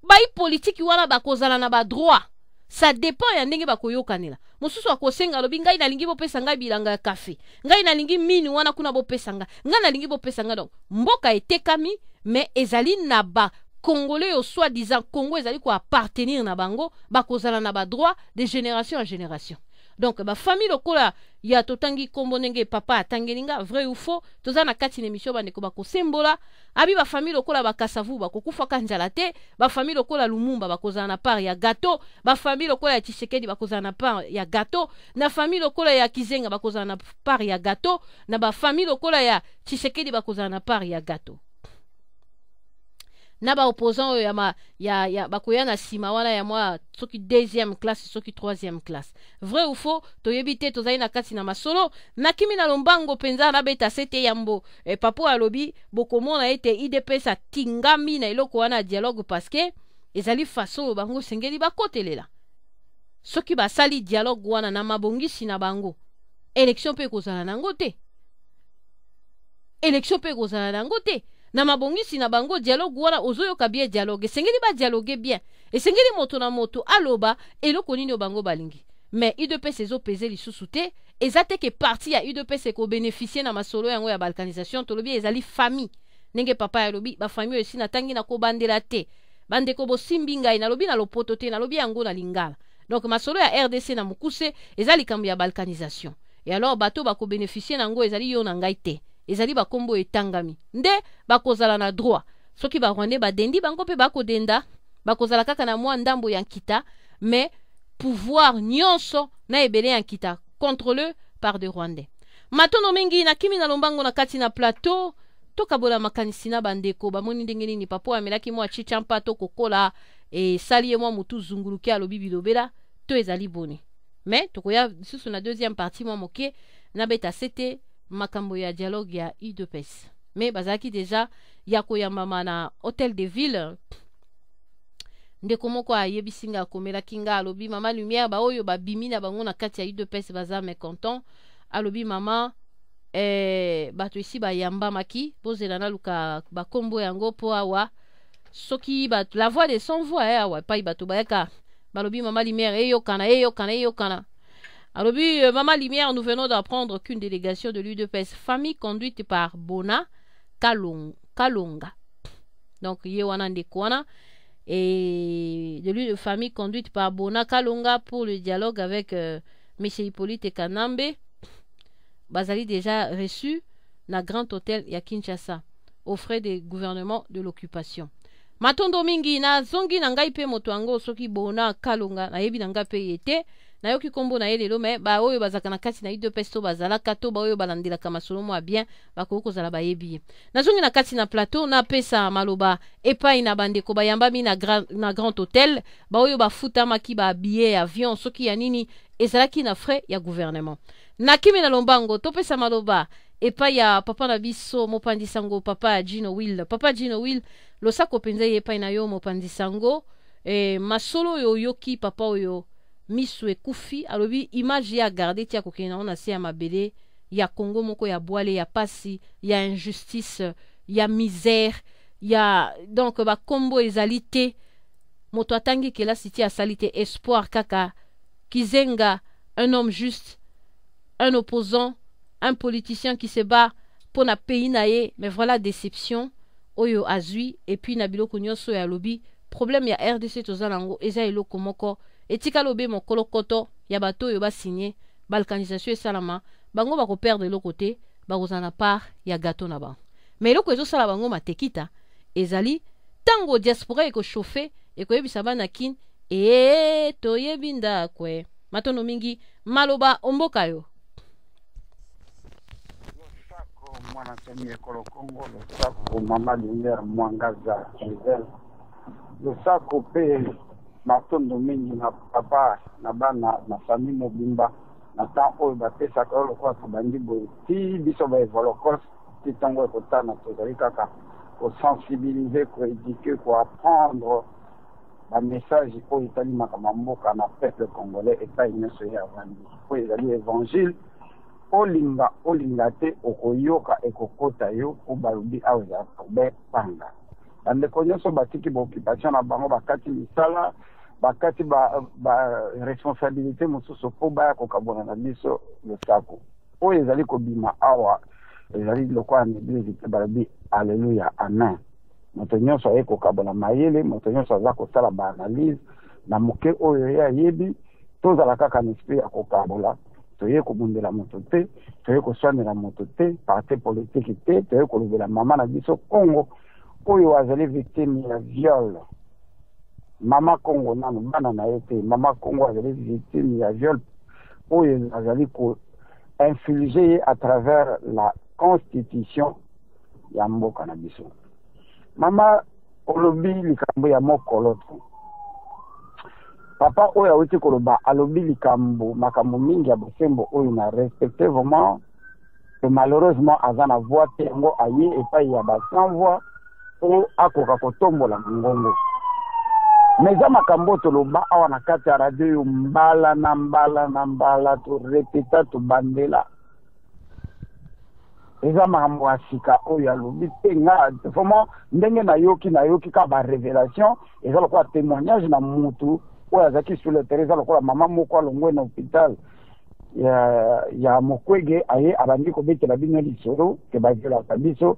Speaker 2: bai politiki wana bakozala na ba droit ça dépend ya ndenge bakoyokanela mususu akosenga lobi ngai nalingi bopesa ngai bilanga ya kafe ngai nalingi mini wana kuna bopesa ngai nalingi bopesa ngai donc mboka etekami mais ezali na ba Congolais au soi-disant Congo ezali ko appartenir na bango bakozala na ba droit de génération en génération donc ba famille lokola ya totangi kombo ndenge papa atangelinga vrai ou faux toza na kati na émission bandeko bakosembola abi ba famille lokola bakasavu bakokufa kanjala te ba famille lokola Lumumba bakozala na part ya gâteau ba famille lokola ya Tshisekedi bakozala na part ya gâteau na famille lokola ya Kizenga bakozala na part ya gâteau na ba famille lokola ya Tshisekedi bakozala na part ya gâteau na ba opposant ya bakoya na sima wana ya mwa soki deuxième classe soki troisième classe. Vrai ou faux toyebi te tozali na kati na masolo na kimi na lombango penza na beta sete yambo papo alobi bokomona ete IDPS atingami na eloko wana dialogue parce que ezali faso bango sengeli bakotelela soki basali dialogue wana na mabongisi na bango élection pe kozala nango te élection pe kozala nango te na mabongisi na bango dialogue wana ozoyoka bien dialogue esengeli ba dialogue bien esengeli moto na moto aloba eloko nini bango balingi mais UDPS ezopese lisusu te eza te ke parti ya UDPS ekobénéficie na masolo yango ya balkanisation tolobi ezali famille ndenge papa yalobi bafamille esi natangi na kobandela te bandeko bosimbi ngai nalobi na lopoto te nalobi yango na lingala donc masolo ya RDC na mokuse eza likambo ya balkanisation et alors bato bakobénéficie nango ezali yo na ngai te ezali bakombo etangami nde bakozala na droit soki barwandais badendi bango mpe bakodenda bakozala kaka na mwa ndambo ya nkita mais pouvoir nyonso na ebele ya nkita contrôlé par des rwandais matono mingi na kimi na lombango na kati na plateau tokabola makanisi na bandeko bamoni ndenge nini papo amelaki mwa chicha mpa to kokola esali ye mwa mutu zunguluki alobi bilobela to ezali boni mais tokoya lisusu na deuxième partie mwa moke na beta sete makambo ya dialogue ya UDPS mais bazalaki deja ya koyambama na hôtel de ville ndeko moko ayebisi nga akomelaki nga alobi mama lumière baoyo babimi na bango na kati ya UDPS baza mécontent alobi mama bato esi bayambamaki bozela naluka bakombo yango po awa soki bato la voix de sans voix awa epai bato bayaka balobi mama lumière eyokana alobi mama lumière nous venons d'apprendre qu'une délégation de l'UDPS famille conduite par Bona Kalonga donc ye wana ndeko wana et de lui de famille conduite par Bona Kalonga pour le dialogue avec M. Hippolyte Kanambe bazali déjà reçu na Grand Hôtel ya Kinshasa aux frais des gouvernements de l'occupation matondo mingi na zongi na ngai pe moto yango soki Bona Kalonga na yebi na ngai pe yete na yoki kombo na yelelo me ba oyo bazaka na kati na UDPS to bazala kato ba oyo balandela kama solomo bien bakoko zala bayebi na zongi na kati na plateau na pesa maloba epai na bandeko bayambami na Grand Hôtel ba oyo bafuta maki ba billet avion soki ya nini ezalaki na frais ya gouvernement na kimi na lombango to pesa maloba epai ya papa na biso mopandisango papa Gino Will losako penza epai na yo mopandisango masolo yo yoki papa oyo misu ekufi alobi image ya garder tia kokena ona se ya mabele ya Congo moko ya boile ya pasi ya injustice ya misère ya donc ba kombo ezalité moto atangi kela siti salite espoir kaka Kizenga un homme juste un opposant un politicien qui se bat pour na pays nae mais voilà déception oyo azui et puis na biloko nyonso ya lobi problème ya RDC tozalango eza eloko moko etika lobe mokolo koto ya bato oyo basigné balkanisation esalama bango bako perdre le côté bakozana part ya gâteau na bango mais eloko ezosala bango matekita ezali tango diaspora eko chauffer ekoyebisa bana kin toyebi ndakwe matono mingi maloba omboka yo
Speaker 4: losako mwana semi ekolo Congo losako mama lumière mwangaza Giselle losako pe matondo mingi na papa na bana na famille mobimba na temps oyo bapesaka oyo lokola tobandi boye ti biso baevolokos ti ntango ekotana tozali kaka kosensibilize koéduke koapprendre bamessage oyo etalimaka mboka na peuple congolais epai nyonso ye avandi oyo ezali évangile olinga te okoyoka ekokota yo po balobi awa ezalaka bepanga bandeko nyonso batiki baoccupation na bango bakati misala bakati responsabilité mosusu po baya kokabona na biso losako oyo ezali kobima awa ezali lokola na église te balobi alleluya amen moto nyonso aye kokabona mayele moto nyonso aza kosala baanalyse na moke oyo ye ayebi tozala kaka na esprit ya kokabola toye kobundela moto te toye koswanela moto te parti politique te toye kolobela mama na biso Congo oyo azali victime ya viol mama Congo nano bana na ye te mama Congo azali victime ya viol oyo azali ko infliger à travers la constitution ya mboka na biso mama olobi likambo ya mokolo papa oyo awuti koloba alobi likambo makambo mingi ya bosembo oyo na respecté vraiment que malheureusement aza na voix te yango aye epai ya sans voix o akoka kotombola mongongo mais eza makambo toloba awa na kati ya radio oyo mbala na mbala torepeta tobandela eza makambo ya sika oyo alobi te nga vraiment ndenge nayoki ka barévélation eza lokola témoignage na mutu oyo azalaki sur le terrain eza lokola mama moko alongwe na hôpital ya mokwege aye abandi kobetela bino lisolo ke baviolaka biso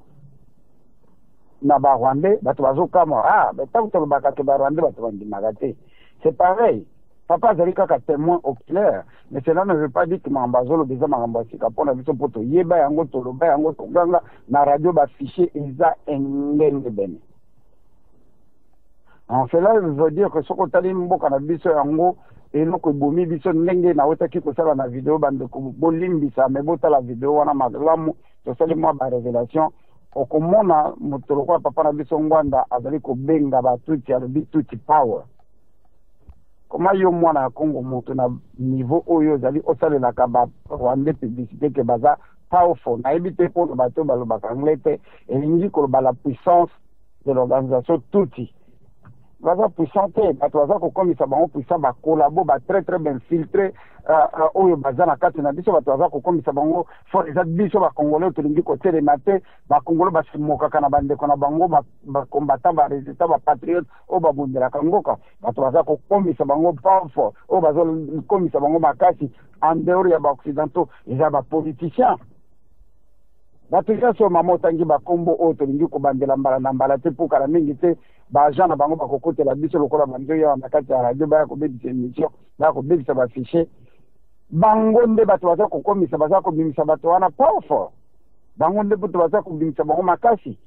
Speaker 4: na barwandais bato bazokama ntango tolobaka ke barwandais bato bandimaka te c'est pareil papa azali kaka témoin oculaire mais cela ne veut pas dire que makambo azoloba eza makambo ya sika mpo na biso mpo toyeba yango toloba yango toganga na radio bafichier eza engenge bene en cela veut dire que soki otali mboka na biso yango eloko ebomi biso ndenge nawetaki kosala na video bandeko bolimbisa me botala video wana malamu tosali mwa barévélation okomona moto lokola papa na biso ngwanda azali kobenga batuti alobi tuti power koma yo mwana ya Congo moto na niveau oyo ozali osalelaka barwandais publicité ke baza powerful nayebi te mpona bato balobaka anglais te elingi koloba la puissance de l'organisation tuti baza puissant te bato baza kokomisa bango puissant bakolabo très bien filtré oyo baza na kati na biso bato baza kokomisa bango fo eza biso bakongolais tolingi kotelema te bakongolais basimokaka na bandeko na bango bakombata barésultat bapatriote oyo babundelaka mboka bato baza kokomisa bango powerful oyo bazokomisa bango makasi en dehors ya baoccidentaux eza bapoliticien bato nyonso mama otangi bakombo oyo tolingi kobandela mbala na mbala te mpo kala mingi te baagent na bango bakokotela biso lokola banzo yawa na kati ya radio baya kobebisa émission baya kobebisa bafiche bango nde bato baza kokomisa baza kobimisa bato wana powerful bango nde bato baza kobimisa bango makasi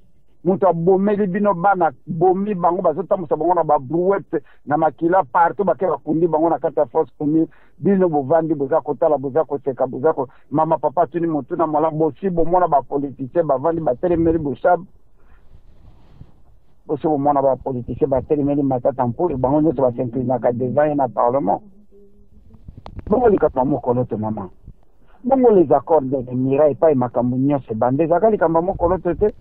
Speaker 4: moto abomeli bino bana bomi bango bazotambusa bango na babrouette na makila partout bake bakundi bango na kati ya force commune bino bovandi boza kotala boza koseka boza mama papa tuni motu na mola bosi bomona bapoliticien bavandi batelemeli bosabu bosi bomona bapoliticien batelemeli matata mpoli bango nyonso basinklinaka devant ye na parlement bongo likambo mokolo te mama bongo les accords de mira epai makambo nyonso ebanda ezaka likambo mokolo te te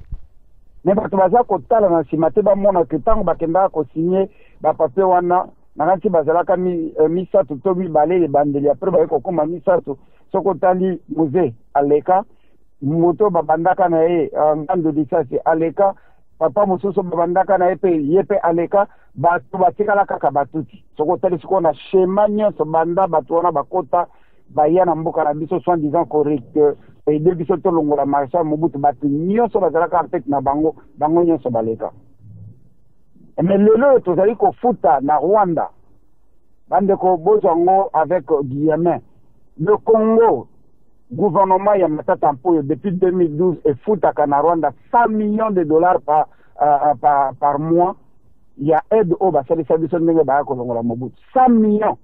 Speaker 4: me bato baza kotala na nsima te bamona ke ntango bakendaka kosinye bapapie wana nakati bazalaka misato to mibale ebandeli apres baye kokoma misato soki otali musée aleka moto babandaka na ye ngando lisasi aleka papa mosusu babandaka na ye mpe aleka bato batikala kaka batuti soki otali sikoyo na shema nyonso banda bato wana bakota baya na mboka na biso soit disant correct ede biso tolongola marshal mobutu bato nyonso bazalaka mpete na bango nyonso baleka mais lelo tozali kofuta na Rwanda bandeko bozwa yango avec Guillemin le Congo gouvernement ya matata mpoyo depuis 2012 efutaka na Rwanda 100 millions de dollars par mois ya aide oyo basalisa biso ndenge baya kolongola mobutu 100 millions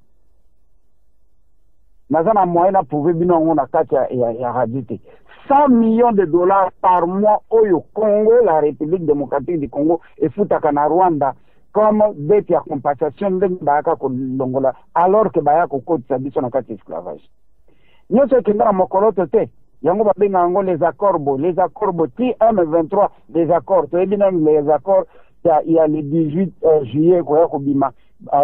Speaker 4: naza na moyen na prouver bino yango na kati ya radio te 100 millions de dollars par mois oyo Congo la République démocratique du Congo efutaka na Rwanda comme dette ya compensation ndenge bayaka kolongola alors que baya kokotisa biso na kati esclavage nyonso ekenda na mokolo te yango babenga yango les accords ti M23 les accords toyebi nani les accords ya le 18 juillet koya kobima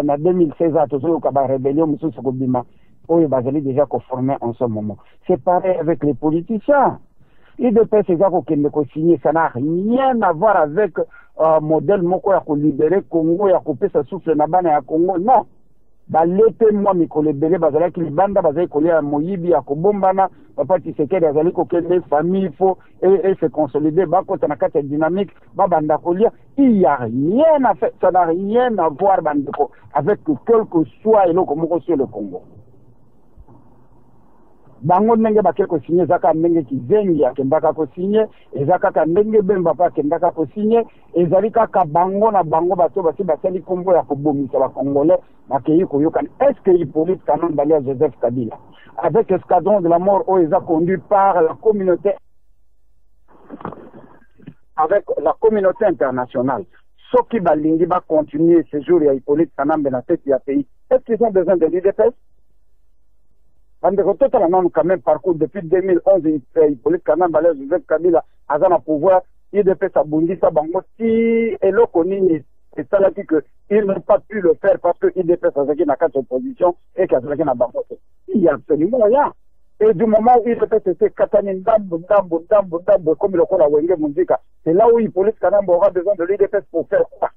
Speaker 4: na 2016 tozoyoka barébellion mosusu kobima oyo bazali déjà conformé en ce moment. C'est pareil avec les politiciens. IDPS eza kokende kosigner, ça n'a rien à voir avec modèle moko ya kolibérer Congo ya kopesa souffle na bana ya Congo. Non. Balete mwa mikolo ebele bazalaki libanda bazali kolia moyibi ya kobombana papa Tshisekedi azali kokende famille faut et se consolider bakota na kati ya dynamique babanda kolia il y a rien à faire, ça n'a rien à voir bandeko avec quel que soit eloko moko sur le Congo. Bango ndenge bake kosinye ezaka ndenge kizengi akendaka kosinye ezaka ka ndenge bemba pa akendaka kosinye ezali kaka bango na bango bato basi basali kombo ya kobomisa ba congolais bakei koyoka est-ce que Hippolyte Canon Balia Joseph Kabila avec escadron de la mort oyo conduit par la communauté avec la communauté internationale ceux qui va continuer ce jour à Hippolyte Kanambe dans la tête du pays. Est-ce qu'ils ont besoin de l'UDPS? Quand même parcours depuis 2011, Hippolyte Kanambe, Joseph Kabila, Azana pouvoir, l'UDPS a bondi ça, bango, si, et l'eau connaît, c'est ça là que ils n'ont pas pu le faire parce que l'UDPS a zaki na quatre oppositions et qu'il y a na bango. Il y a absolument rien. Et du moment où l'UDPS était Katani Ndambo, comme le Kola Wenge Mundika, c'est là où Hippolyte Kanambe aura besoin de l'UDPS pour faire quoi?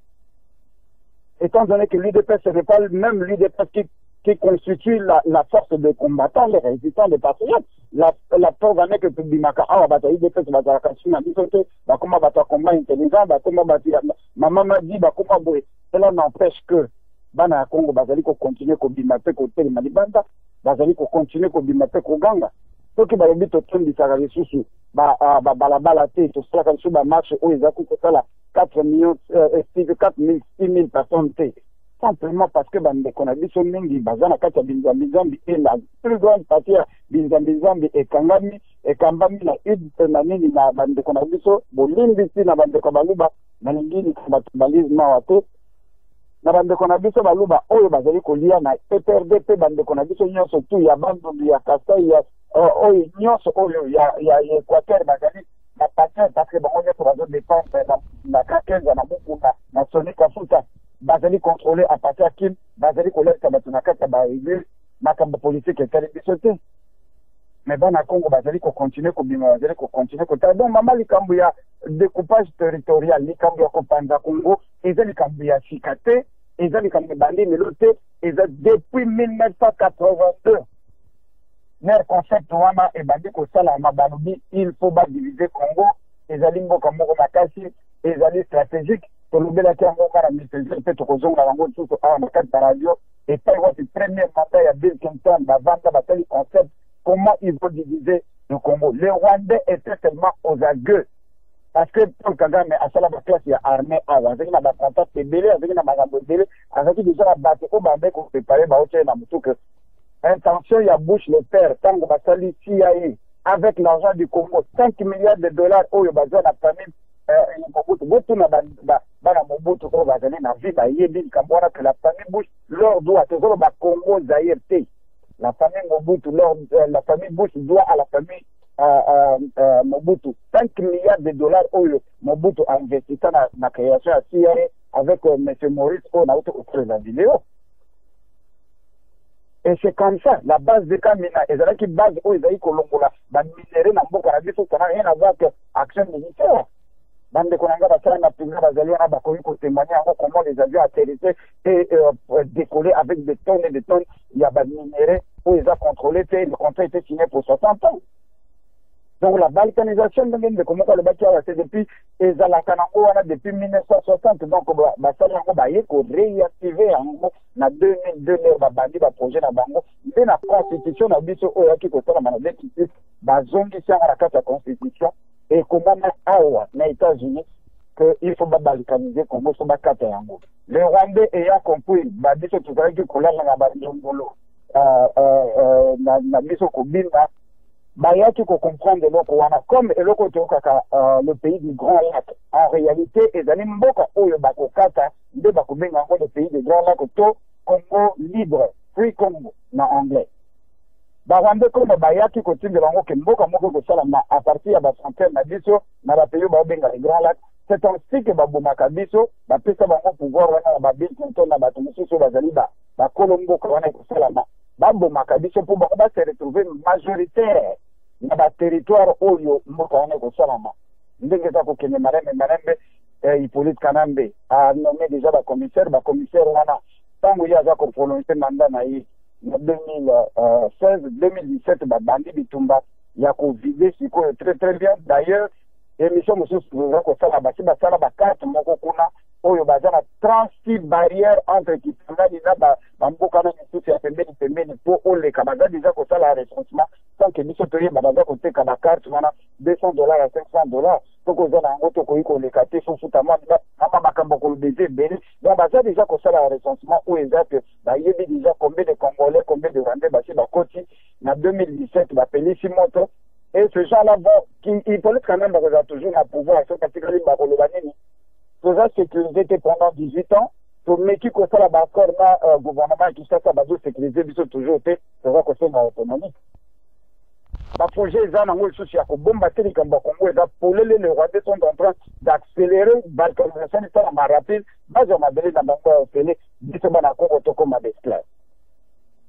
Speaker 4: Étant donné que l'UDPS, ce n'est pas même l'UDPS qui constitue la force de combattants, les résistants, les patriotes. La preuve en est que Bimaka, l'UDPS va faire la comment battre combat intelligent, comment battre maman m'a dit, comment bouer. Cela n'empêche que Bana Congo, Bazali, continuer à bimater côté de Malibanda, Bazali, continuer à bimater au Ganga. Ceux qui vont être au train de Sarah Soussou, la tête, tout cela, quand je marche, où ils ont 4 millions, 6 000 personnes. Simplement parce que Bandekonabi sont mingi, Bazana Kata Binzambi et la plus grande partie Binzambi et Kangami et Kambami la Nanini na Bandekonabi so, Bolindi si na Bandekobaluba, Naningini Kabatubalisme Wate, na Bandekonabi so Baluba, Oyo Bazali Kolia na PPRDP Bandekonabi so Nyoso tu ya Bando ya Kasai ya Oyo Nyoso Oyo ya Equateur Bazali. La patrie parce que on est sur la zone de défense na Kakenza na Muku na Sonika Futa. Bazali contrôlé à partir de Kim, Bazali collègue Kabatunaka Kabaïgé, Makamba politique et Kalibissoté. Mais dans le Congo, Bazali continue, Bazali continue. Donc, maman, il y a découpage territorial, il y a Kopanda Congo, il y a Chikate, il y a Bandi Melote, et depuis 1982. Leur concept Wana et Bandi Kosala Mabaloubi, il faut diviser Congo, et Zalimbo Kamoko Makasi, et Zali stratégique. Tolobela qui a encore à peut-être aux ongles à la mode, surtout à la carte de radio, et pas le premier mandat à Bill Clinton, la vente à le concept, comment ils vont diviser le Congo. Les Rwandais étaient seulement aux agueux. Parce que Paul Kagame, à la classe, il y a armée à avec une contact belé, avec une bagabodélé, avec déjà la bataille au Bambé qu'on préparait, intention, il y a Bush le père, Tango Basali, CIA, avec l'argent du Congo, 5 milliards de dollars, où il y a besoin de la famille. Mobutu ko bazali na vie ba yebi kambona que la famille Bush leur doit toujours ba Congo Zaire té la famille Mobutu la famille Bush doit à la famille Mobutu 5 milliards de dollars où Mobutu a investi dans la création à CIA avec M. Maurice on a autre la vidéo et c'est comme ça la base de Kamina et là qui base où ils aient kolongola ba minéraux na mboka na biso ça n'a rien à voir avec action militaire. Bande Konanga Basala n'a plus Bazalia Bakoui pour témoigner comment les avions atterrissaient et décollé avec des tonnes et des tonnes. Il y a des minéraux où ils ont contrôlé, le contrat était signé pour 60 ans. Donc la balkanisation de comment le bâtiment c'est depuis Ezalakanango depuis 1960. Donc Basala Baye ko réactiver en 2002 le bandi ba projet na bango. Mais la constitution na biso oyaki ko sala na déficit bazongi sia na kata la constitution. Et comment aux États-Unis qu'il faut balkaniser Congo sur Bakata Yango. Les Rwandais ayant compris, Badiso Tuzaki Kola na Badiongolo, na Biso Kobinda, Bayaki ko comprendre l'autre Rwanda comme l'autre le pays du Grand Lac. En réalité, les Animboka Oyo Bakokata, de Bakobenga le pays du Grand Lac, Congo libre, Free Congo, en anglais. Rwanda comme Bayaki continue de l'ango que Mboka Moko Kosalama à partir de la centaine de biso, na la pays Babenga les Grands Lacs. C'est ainsi que Babumaka biso, Bapesa Bango pouvoir wana Babil Clinton na Batumiso sur Bazaliba, Bakolombo Kawana Kosalama. Babumaka biso pour Baba se retrouver majoritaire dans le territoire Oyo Mboka wana Kosalama. Ndenge za ko Kenya Marembe, Hippolyte Kanambe a nommé déjà la commissaire wana. Tango ya za ko prolonger mandat na yi. 2016-2017, Bandi Bitumba, il y a Covid, c'est très très bien. D'ailleurs, l'émission M. Souzako Salabasi, Salabakate, Mokokuna, Oyo Bazana, 36 barrières entre Kitanga, Bambokana, Nisuti, Pembeni, pour Ole Kabaga, déjà qu'on a la recensement, sans que nous soyons Babaga, côté Kabakarte, $200 à $500. Donc, on a un autre coïc, on les caté, son soutama, Mamakamboko, baiser, béni. Donc, Baza, déjà qu'on a la recensement, où ils ont il y a déjà combien de Congolais, combien de Rwandais, Bakoti, en 2017, appelé Simoto. Et ce genre-là, il peut être quand même toujours à pouvoir, ce catégorie Bakolobanini. toza sécurité pendant 18 ans tomeki kosala baaccord na gouvernement ya Kinshasa bazosécurize biso toujours te toza kosenga autonomie baprojet eza nango lisusu ya kobomba te likambo ya Congo eza polele les Rwandais sont en train d'accélérer balkanisation esalama rapide bazwa mabele na bango ya opele biso bana Congo tokoma besclave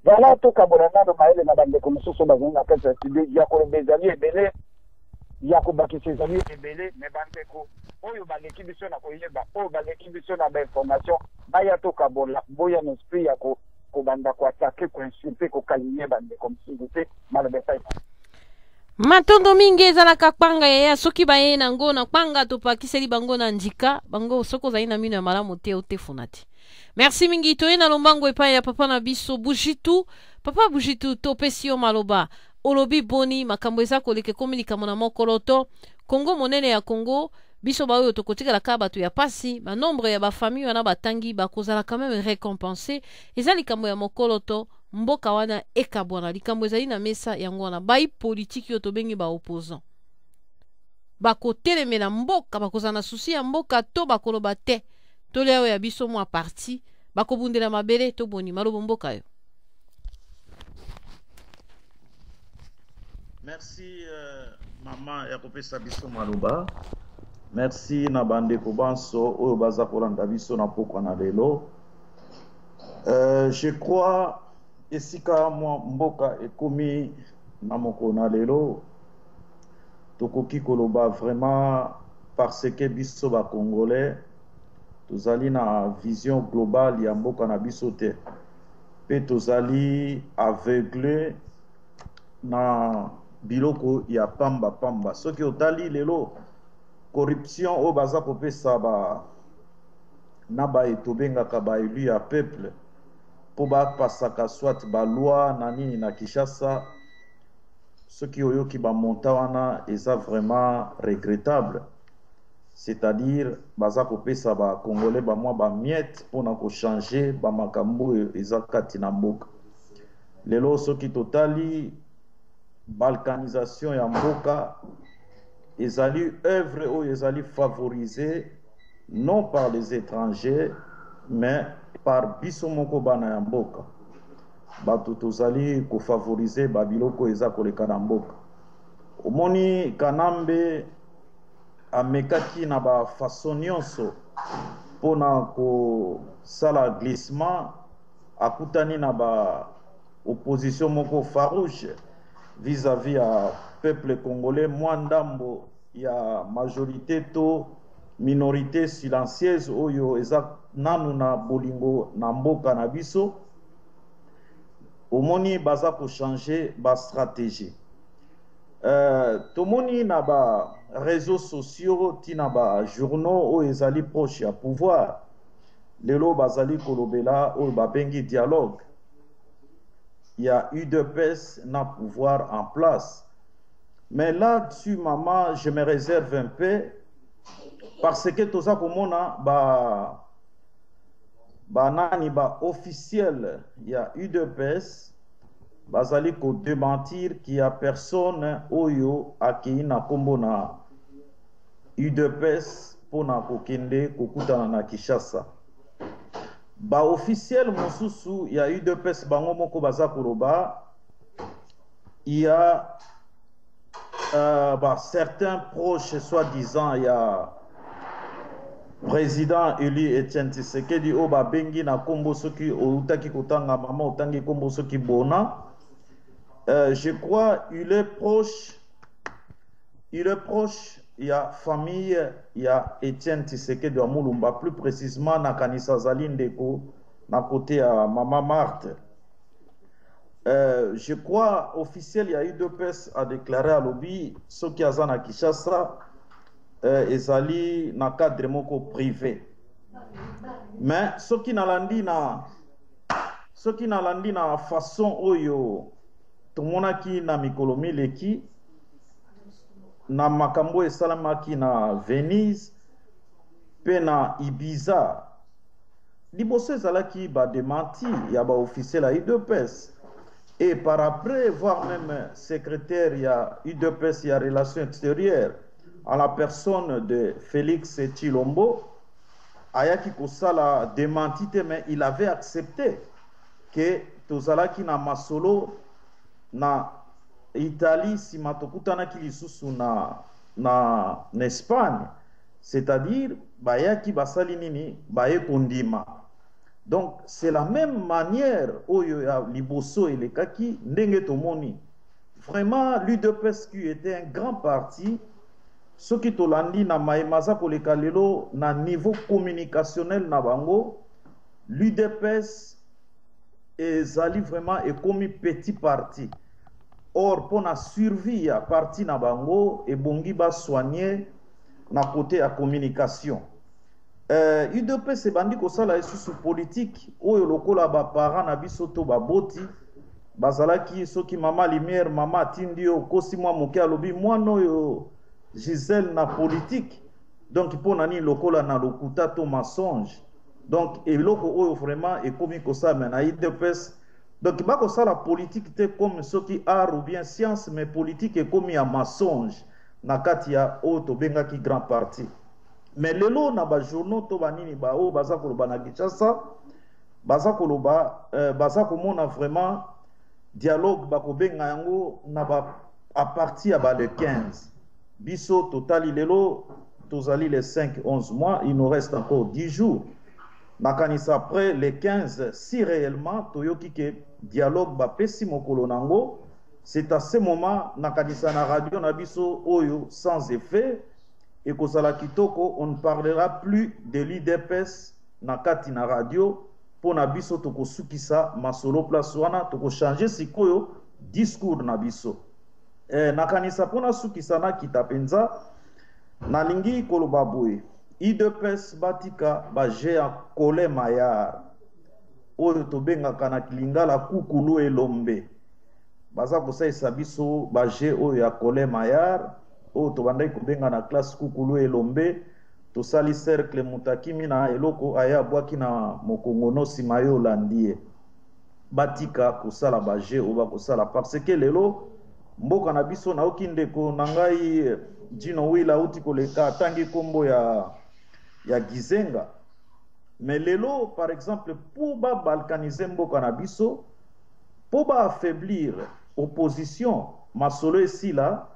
Speaker 4: vala tokabola nano mayele na bandeko mosusu bazali na kati ya studio ya koloba ezali ebele ya kobakisa ezali ebele me bandeko oyo baleki biso na koyeba oyo baleki biso na bainformation baya tokabola boya na esprit ya kobanda koatake koinsulte kokalimie bandeko mosusu te maloba epai
Speaker 2: matondo mingi ezalaka kpanga yaya soki baye nango na kpanga topakiseli bango na njika bango soko ozali na mino ya malamu te otefuna te. Merci mingi toye na lombango epai ya papa na biso Bujitu. Papa Bujitu topesi yo maloba olobi boni makambo eza koleke komi likambo na mokoloto Kongo monene ya Kongo biso baoyo tokotikala ka bato ya pasi banombre ya bafamille wana batangi bakozala quand même récompensé eza likambo ya mokoloto mboka wana ekabwana likambo ezali na mesa yango wana bai politiki yo tobengi ba opposant bakotelemela mboka bakozala na susi ya mboka to bakoloba te tolia oyo ya biso mwa parti bakobundela mabele to boni malobo mboka yo.
Speaker 5: Merci maman ya kopesa biso maloba. Merci na bandeko banso oyo baza kolanda biso na pokwa na lelo. Je crois esika mwa mboka ekomi na moko na lelo tokoki koloba vraiment parce que biso ba congolais tozali na vision globale ya mboka na biso te pe tozali aveugle na biloko ya pamba pamba soki otali lelo corruption o baza kopesa ba na ba etobengaka ba élu ya peuple po bapasaka soit ba loi na nini na Kinshasa soki oyoki ba monta wana eza vraiment regrettable, c'est-à-dire baza kopesa ba congolais ba mwa ba miette pona ko changer ba makambo eza kati na mboka lelo soki totali balkanisation ya mboka ezali œuvre ou ezali favorisée non par les étrangers mais par biso moko bana ya mboka bato tozali ko favoriser babiloko eza koleka na mboka omoni Kanambe amekaki na ba façon nyonso pona ko sala glissement akutani na ba opposition moko farouche vis-à-vis à peuple congolais mwa ndambo ya majorité to minorité silencieuse oyo eza nanu na bolingo na mboka na biso omoni baza ko changer ba stratégie tomoni na ba réseaux sociaux tina ba journaux oyo ezali proche ya pouvoir lelo bazali kolobela oyo babengi dialogue. Il y a UDPS na pouvoir en place. Mais là-dessus, maman, je me réserve un peu parce que tout ça comme on a nani officiel, il y a UDPS, bazali ko démentir qu'il y a personne oyo aki na kombo na UDPS pour na kokende kokutana na Kinshasa. Ba officiel mosusu il y a eu deux pes bango moko baza koloba il y a certains proches soi-disant il y a président élu Etienne Tshisekedi o ba bengi na kombo soki outaki kotanga mama otangi kombo soki bona je crois il est proche il y a famille, il y a Etienne Tshisekedi de Mulumba, plus précisément na Kanisa Zalindeko, na côté à Maman Marthe. Je crois officiel, il y a eu deux pes à déclarer à lobby, ceux qui ont na Kinshasa, ezali na cadre moko privé. Mais ceux qui n'alandi na façon oyo, tout le monde qui na mikolomi leki, na makambo esalamaki na Venise pe na Ibiza liboso ezalaki ba démenti ya ba officiel à UDPS et par après voire même secrétaire ya UDPS ya relations extérieures à la personne de Félix Tshilombo ayaki kosala démentité, mais il avait accepté que tozalaki na masolo na Italie sima tokutanaki lisusu na Espagne, c'est-à-dire bayaki basali nini baye kondima. Donc c'est la même manière oyo ya liboso elekaki ndenge tomoni. Vraiment l'UDPS qui était un grand parti, ce qui tolandi na maemaza koleka lelo na niveau communicationnel na bango, l'UDPS ezali vraiment ekomi petit parti. Or pour la survie à parti na bango et bongi ba soigner na côté à communication. UDPS bandi ko sala sous politique oyo lokola ba parents na biso to ba boti bazalaki soki mama lumière mama tindio kosi mwa moke alobi mwana oyo Gisèle na politique, donc pour nani lokola na lokuta to mensonge. Donc et loko oyo vraiment et comme ko ça mais na UDPS. Donc bako ça la politique te comme ce qui art ou bien science, mais politique est comme un mensonge na kati ya o to benga ki grand parti. Mais lelo na ba journaux to banini ba o baza ko ba na Kinshasa baza ko ba baza ko mona vraiment dialogue bako benga yango na ba à partir ya le 15. Biso total lelo tozali les 5-11 mois, il nous reste encore 10 jours. Nakanisa après les 15, si réellement toyoki ke dialogue ba pesi mokolo nango, c'est à ce moment nakanisa na radio na biso oyo sans effet et kozala kitoko, on ne parlera plus de l'UDPS na kati na radio pour na biso toko sukisa masolo place wana toko changer sikoyo discours na biso. Nakanisa pona sukisa na kitapenza nalingi koloba boye. UDPS batika baje ya Kole Mayar oyo tobengaka na Kilingala Kukulu Elombe baza kosaisa biso baje oyo ya Kole Mayar oyo tobandai kobenga na classe Kukulu Elombe tosali cercle mutakimi na eloko aya bwaki na mokongono simayo landie batika kosala baje oyo bakosala parce que lelo mboka na biso na okindeko na ngai Jino Wila uti koleka tangi kombo ya Gizenga. Mais lelo, par exemple, pour balkaniser mboka na biso, pour affaiblir opposition, masolo esi la,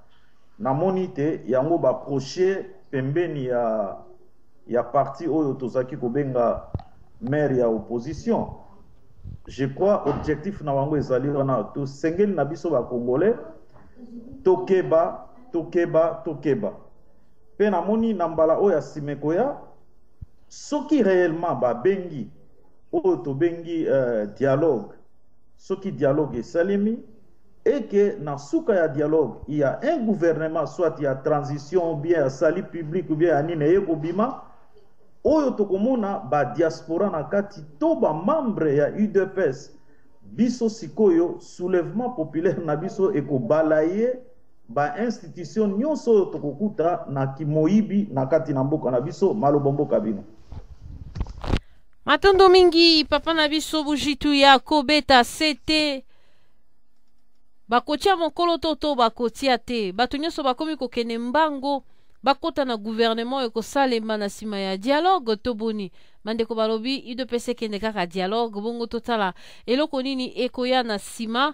Speaker 5: na monite, yango ba proche pembeni ya parti oyo tozaki kobenga maire ya opposition. Je crois objectif na wango ezali wana to sengeli na biso ba Congolais tokeba. Pe na moni na mbala oyo simekoya soki réellement ba bengi oyo to bengi dialogue soki dialogue esalemi et que na suka ya dialogue il y a un gouvernement soit il y a transition ou bien ya sali public ou bien ya nini ekobima oyo tokomona ba diaspora na kati to ba membre ya UDPS biso sikoyo soulèvement populaire na biso ekobalaye ba institution nyonso tokokuta na kimoyibi na kati na mboka na biso malobombo kabino.
Speaker 2: Matondo mingi papa na biso bujitu ya kobeta sete bakotia mokolo toto bakotia te bato nyonso bakomi kokene mbango bakota na gouvernement ekosalema na sima ya dialogue toboni mandeko balobi UDPS kende kaka dialogue bongo totala eloko nini ekoya na sima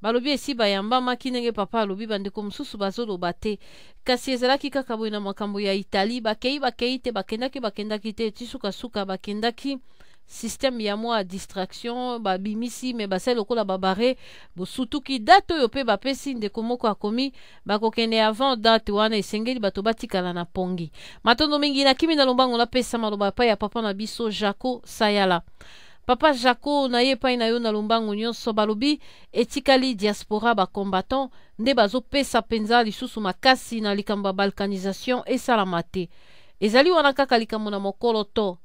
Speaker 2: balobi esi bayambamaki ndenge papa alobi bandeko mosusu bazoloba te kasi ezalaki kaka boye na makambo ya Italie bakei te bakendaki te tisukasuka bakendaki système ya mwa distraction babimisi me basali lokola babare bosutuki date oyo mpe bapesi ndeko moko akomi bakokende avant date wana esengeli bato batikala na pongi matondo mingi na kimi na lombango napesa maloba pa ya papa na biso Jaco Sayala. Papa Jaco na ye pai na yo na lombango nyonso balobi etikali diaspora ba combattant nde bazopesa penza lisusu makasi na likambo ya balkanisation esalama te ezali wana kaka likambo na mokolo to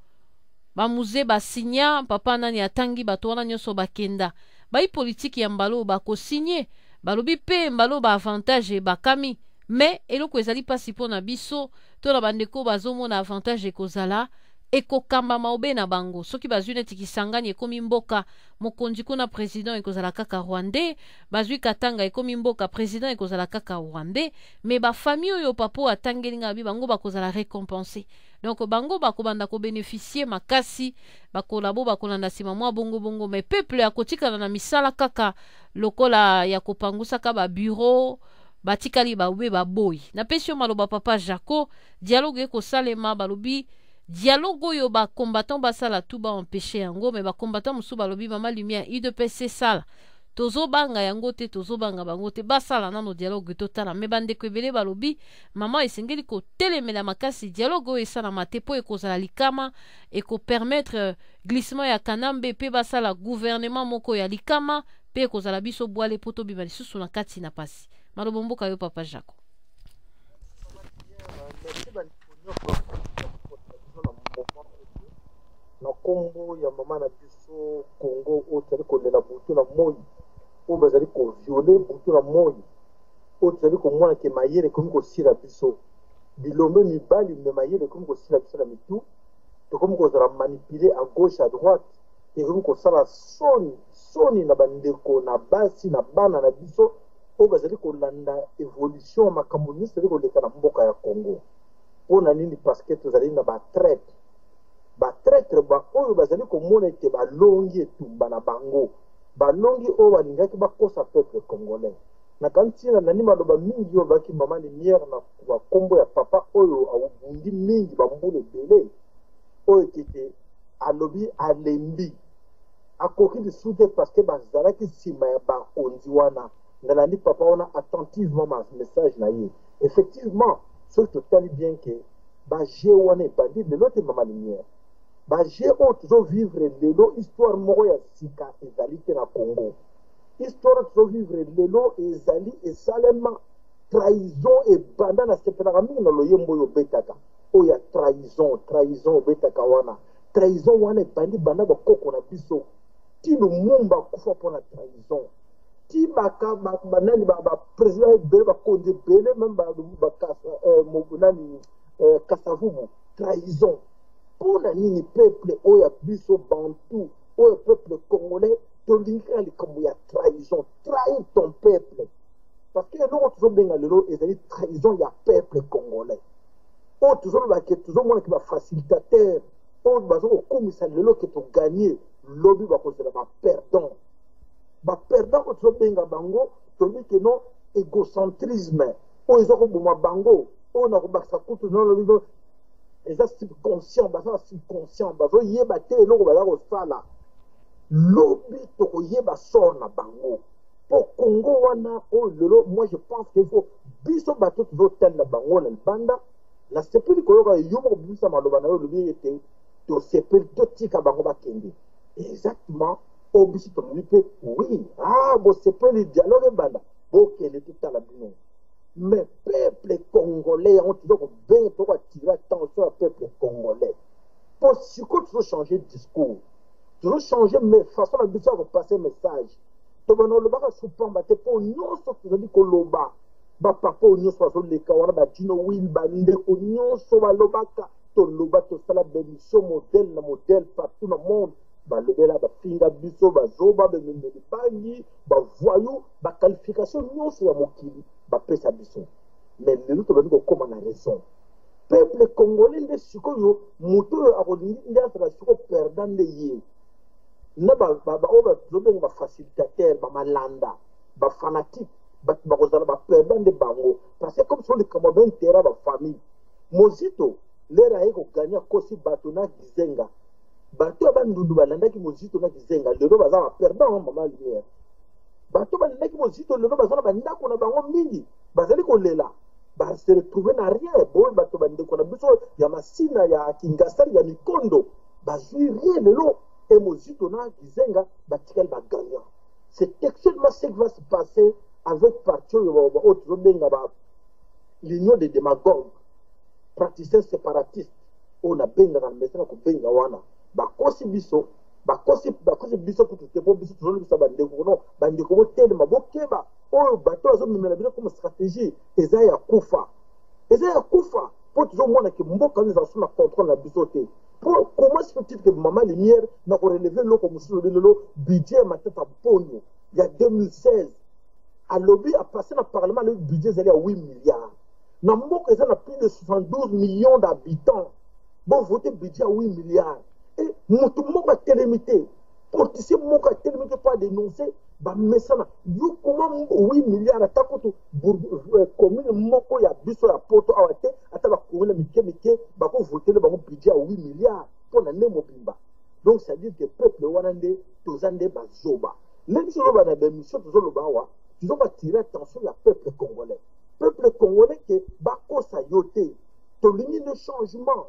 Speaker 2: bamuze basinya papa nani atangi bato wana nyonso bakenda bai politiki ya mbalo bakosinye balobi pe mbalo ba avantage bakami me eloko ezali pasi mpo na biso to na bandeko bazomona avantage ekozala ekokamba maobe na bango soki bazwi neti kisangani ekomi mboka mokonzi kuna président ekozala kaka rwandais bazwi katanga ekomi mboka président ekozala kaka rwandais mais bafamille oyo papa atangeli nga bi bango bakozala récompensé donc bango bakobanda kobénéficier makasi bakolabo bakolanda nsima mwa bongo mais peuple akotikala na misala kaka lokola ya kopangusaka babureau batikali baube baboyi napesi yo maloba papa Jaco dialogue ekosalema balobi dialogue oyo ba combattant basala tout ba empêcher yango mais ba combattant musu balobi mama lumière UDPC sala tozo banga yango te tozo banga bango te basala nano dialogue totala mais bandeko ebele balobi mama esengeli ko telemela makasi dialogue oyo esala mate po ekozala likama eko permettre glissement ya kanambe pe basala gouvernement moko ya likama pe ekozala biso bwale poto bima lisusu na kati na pasi malobo mboka yo papa Jaco.
Speaker 6: Na Congo ya mama na biso Congo otali kolela butu na moi o bazali ko violer butu na moi otali ko mwana ke mayele komi ko sila biso bilombe mibali me mayele komi ko sila biso na mitu to komi ko zara manipuler à gauche à droite et komi ko sala soni na bandeko na basi na bana na biso o bazali ko landa évolution makambo nyonso ezali koleka na mboka ya Congo pona nini parce que tozali na ba traite batraître ba oyo bazali komona ete balongi etumba na bango balongi oyo balingaki bakosa peuple congolais na kantina nani maloba mingi oyo baki mama lumière na bakombo ya papa oyo abundi mingi bambula ebele oyo tete alobi alembi akoki lisusu te parce que bazalaki nsima ya bakonzi wana nalandi papa wana attentivement ma message na ye effectivement soki totali bien ke baje wana ebandi lelo te mama lumière baje oyo tozovivre lelo histoire moko ya sika ezali te na Congo histoire tozovivre lelo ezali esalema trahison ebanda na sepelaka mingi na loyembo oyo obetaka oyo ya trahison obetaka wana trahison wana ebandi banda bakoko na biso ti lumumba akufa mpona trahison ti banani baprésident ebele bakonzi ebele meme nani Kasavubu trahison mpona nini peuple oyo ya biso bantu oyo peuple congolais tolingaka likambo ya trahison trahir ton peuple parce que eloko tozobenga lelo ezali trahison ya peuple congolais oyo tozolobake tozomonaki bafacilitateur oyo bazokokumisa lelo ke toganye lobi bakozela baperdant oyo tozobenga bango tolobi ke non égocentrisme oyo eza koboma bango oyo nakobakisa kutu nolobi eza subconscient bazoyeba te eloko baza kosala lobi tokoyeba sor na bango po Congo wana oyo lelo moi je pense qu'il faut biso bato tozotalela bango na libanda na sepeli koyoka yo moko bimisa maloba na yo lobi ete tosepeli totika bango bakende exactement oyo biso tolobi mpe oui bosepeli dialogue ebanda bokende totala bino mais peuple congolais on te doit bien to attirer attention au peuple congolais pour si quoi tu veux changer discours tu veux changer mais façon la biso de passer message to bano le baka supamba te pour nyonso tu dis ko loba ba papa nyonso so le kawara ba tino will ba ndeko nyonso ba lobaka to loba to sala bénédiction modèle na modèle partout dans le monde balobela bafinga biso bazoba bememeli bangi bavoyou baqualification nyonso ya mokili bapesa biso mais lelo tobandi kokóma na raison peuple congolais nde sikoyo moto oyo akolingi nde azala siko perdant nde ye na oyo bazobenga bafacilitateur bamalanda bafanatique bato bakozala baperdant nde bango parce que comme so likambo baintérêt bafamille mozito lera aye koganya kosi bato na gizenga bato bandundu balandaki mozito na kizenga lelo baza baperdant mama lumière bato balandaki mozito lelo baza na bandako na bango mingi bazali kolela base retrouve na rien boye bato bandeko na biso ya masina ya kingasari ya mikondo bazwi rien lelo e mozito na kizenga batikali bagagnan c'est actuellement ce qui va se passer avec parti oyo tozobenga l'union des démagogues praticiens séparatistes oyo nabengaka na mesana kobenga wana bakosi biso kutu te po biso tozolobisa bandeko no bandeko botelema bokeba oyo bato bazomemela bino comme stratégie eza ya kufa po tozomona ke mboka wana ezala so na contrôle na biso te Comment se fait-il que Maman Lumière n'a pas relevé le budget ma tête à Pogno il y a 2016? À lobby a passé dans le Parlement, le budget est à 8 milliards. Dans le monde, il y a plus de 72 millions d'habitants. Bon, voter budget à 8 milliards. Et mon tout le monde a télémité. Politicien, mon a télémité pas dénoncer. Bah, mais ça, you comment 8 milliards à ta côté, commune, mon il y a biso à Porto à Wate, à ta commune, Mike, bah, pour voter le budget à 8 milliards pour l'année Mobimba. Donc, ça veut dire que le peuple Wanande, tous en débat Zoba. Même si on a des missions, tous en débat, ils ont attiré l'attention du peuple congolais. Peuple congolais qui bako sayoté. To ligne de changement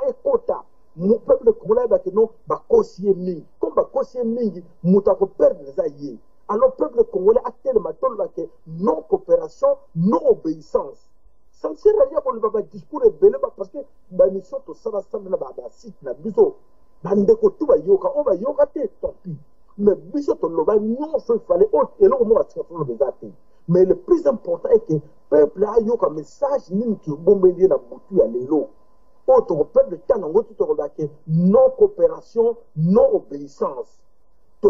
Speaker 6: est quota. Mon peuple congolais va que non bako siemi. Comme bako siemi, moutako perdre les aïeux. Alors peuple congolais a tellement que non coopération, non obéissance. Ça ne sert à rien qu'on ne va pas discours rebelle parce que la mission to ça na ba site na biso. Bande ko tu ba yoka, on va yoka te tant pis. Mais biso to loba non il fallait autre et là on va se faire le désastre. Mais le plus important est que le peuple a eu un message ni qui bombardé dans boutu à l'élo. Autre peuple qui a non coopération, non obéissance. Tu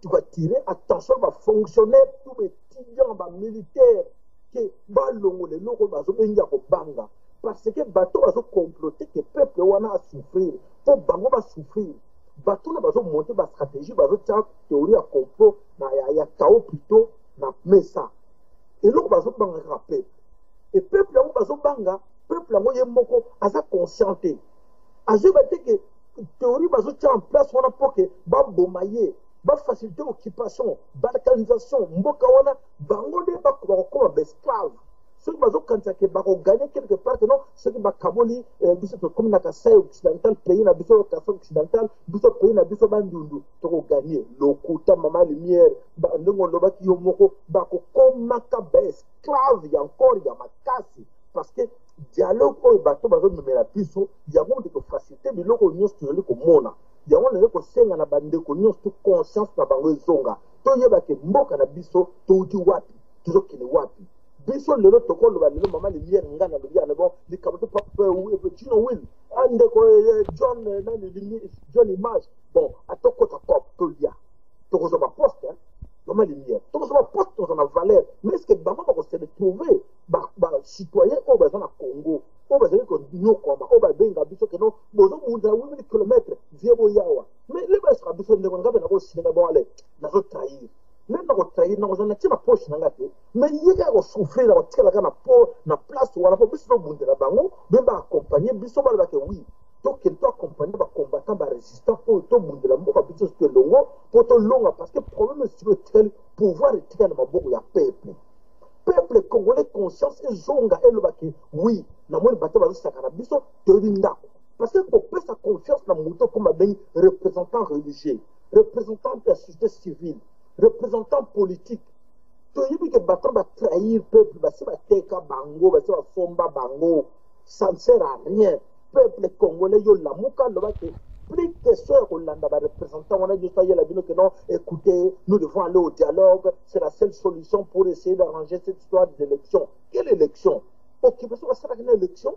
Speaker 6: vas tirer attention à fonctionnaires, tous les étudiants, les militaires, qui ballon les locaux banga. Parce que le bateau va se comploter que le peuple va souffrir. Pour bango va souffrir. Bateau va monter ma stratégie, va faire théorie à complot, il y a chaos plutôt. Mais ça, et là, on va se banga peuple. Et peuple, on va se banga, peuple, on va moko, à sa conscienté. À ce moment que théorie va se mettre en place, on a pour que, va bombayer, va faciliter l'occupation, balkanisation, mboka wana, bango de ba comme esclave. Ceux qui vont gagner quelque part, non, ceux qui vont Kaboli, comme la Kassai occidental, pays na biso Kassai occidental, biso pays na biso bandundu, tu vas gagner. Le quota Maman Lumière, ndongo loba ki yomoko, bako komaka ba esclave, y encore y a makasi, parce que dialogue au bateau bazo me la biso, y a monde de facilité, mais loko nyos tu le ko mona. Y a monde ko senga na bande ko nyos tu conscience na bango zonga. To yeba ke mboka na biso, to uti wapi, to kile wapi. Biso lelo tokolo ba lelo Maman Lumière ngana lo ya nebo li kabuto papa Gino Will ande ko John John Image bon atoko ta pop to ya toko zo ba poste Maman Lumière toko zo ba poste dans la valeur mais est-ce que ba ko se retrouver ba citoyen au ba na Congo au ba ko nyoko ba au ba benga biso ke no bozo munda 8 km viebo yawa mais le ba sera biso ndeko ngabe na ko singa bo ale na zo trahir. Même dans votre taille, dans un petit poche, mais il y a souffrir dans la place où on a pas besoin de la banque, même accompagner, biso balba que oui. Donc, il doit accompagner les combattants, les résistants, pour tout le monde de la mort, pour tout le long, parce que le problème, c'est le tel pouvoir est tel, il y a peuple. Peuple congolais, conscience, et zonga, et le baquet, oui, la moindre bataille va se faire, biso, telinda. Parce que pour faire sa confiance dans le mouton comme un représentant religieux, représentant de la société civile, représentant politique, tu as dit que Baton va trahir le peuple, va se faire bango, va se faire fomba bango, ça ne sert à rien. Peuple congolais, yo la mouka, le va que plus que ce Hollande va représentant, on a dit ça, il y a la vie que non, écoutez, nous devons aller au dialogue, c'est la seule solution pour essayer d'arranger cette histoire des élections. Quelle élection? Occupation, ça va être une élection?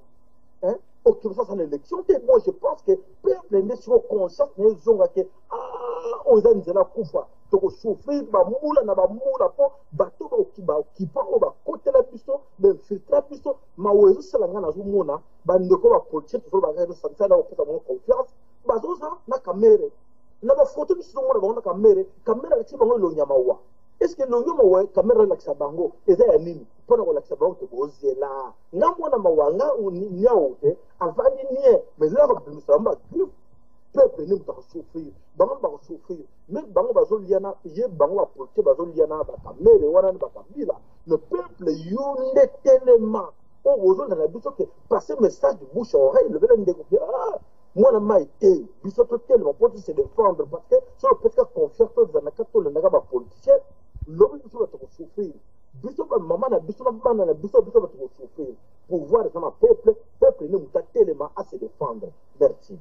Speaker 6: Hein? Occupation, c'est une élection. Et moi, je pense que le peuple n'est sur conscience, mais ils ont que, on a dit la koufa. Donc, souffrir, moula, na moula, bateau, qui part, on va côté la puissance, mais filtrer la puissance, ma ouézo, c'est la gana, zoumona, bandeko, va politique, il faut la regarder, ça va avoir confiance, bazoza, na caméra. Na ba photo, nous sommes na caméra, caméra, c'est bango, l'onyamawa. Est-ce que l'onyamawa, caméra, l'axa bango, et ça, y'a nini, pour la l'axa bango, te bosser là. N'a moi, na mawanga, ou n'y a outé, avant n'y mais là, ça va griffe. Peuple ne va souffrir, bango va souffrir, même bango va zoliana, yé bango va porter, va zoliana, va caméra, wana va kabila. Le peuple yonde tellement, on vous dans la bouche que passer message de bouche à oreille, le verre découpé, moi la maille été, biso tellement pour se défendre parce que sur le petit confiance dans la carte le naga politicien, l'homme biso va souffrir. Biso maman na biso bana na biso va souffrir. Pouvoir dans le peuple ne m'a tellement à se défendre. Merci.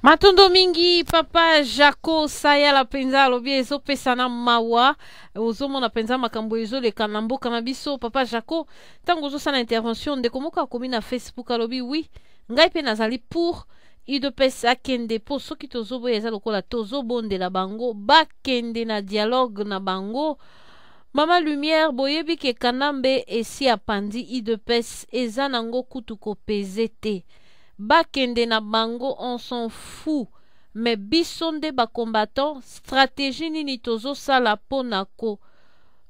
Speaker 2: Matondo mingi papa Jaco saya la penza alobi ezopesa na mawa ozomona penza makambo ezoleka na mboka na biso. Papa Jaco ntango ozosala intervention ndeko moko akomi na Facebook alobi oui ngai mpe nazali pour UDPS akende po soki tozoboya eza lokola tozobondela bango bakende na dialogue na bango. Mama Lumière boyebi ke kanambe esi apandi UDPS eza nango kutu kopeze te. Bakende na bango on s'en fout, mais bisonde ba combattant stratégie nini tozo sala pona ko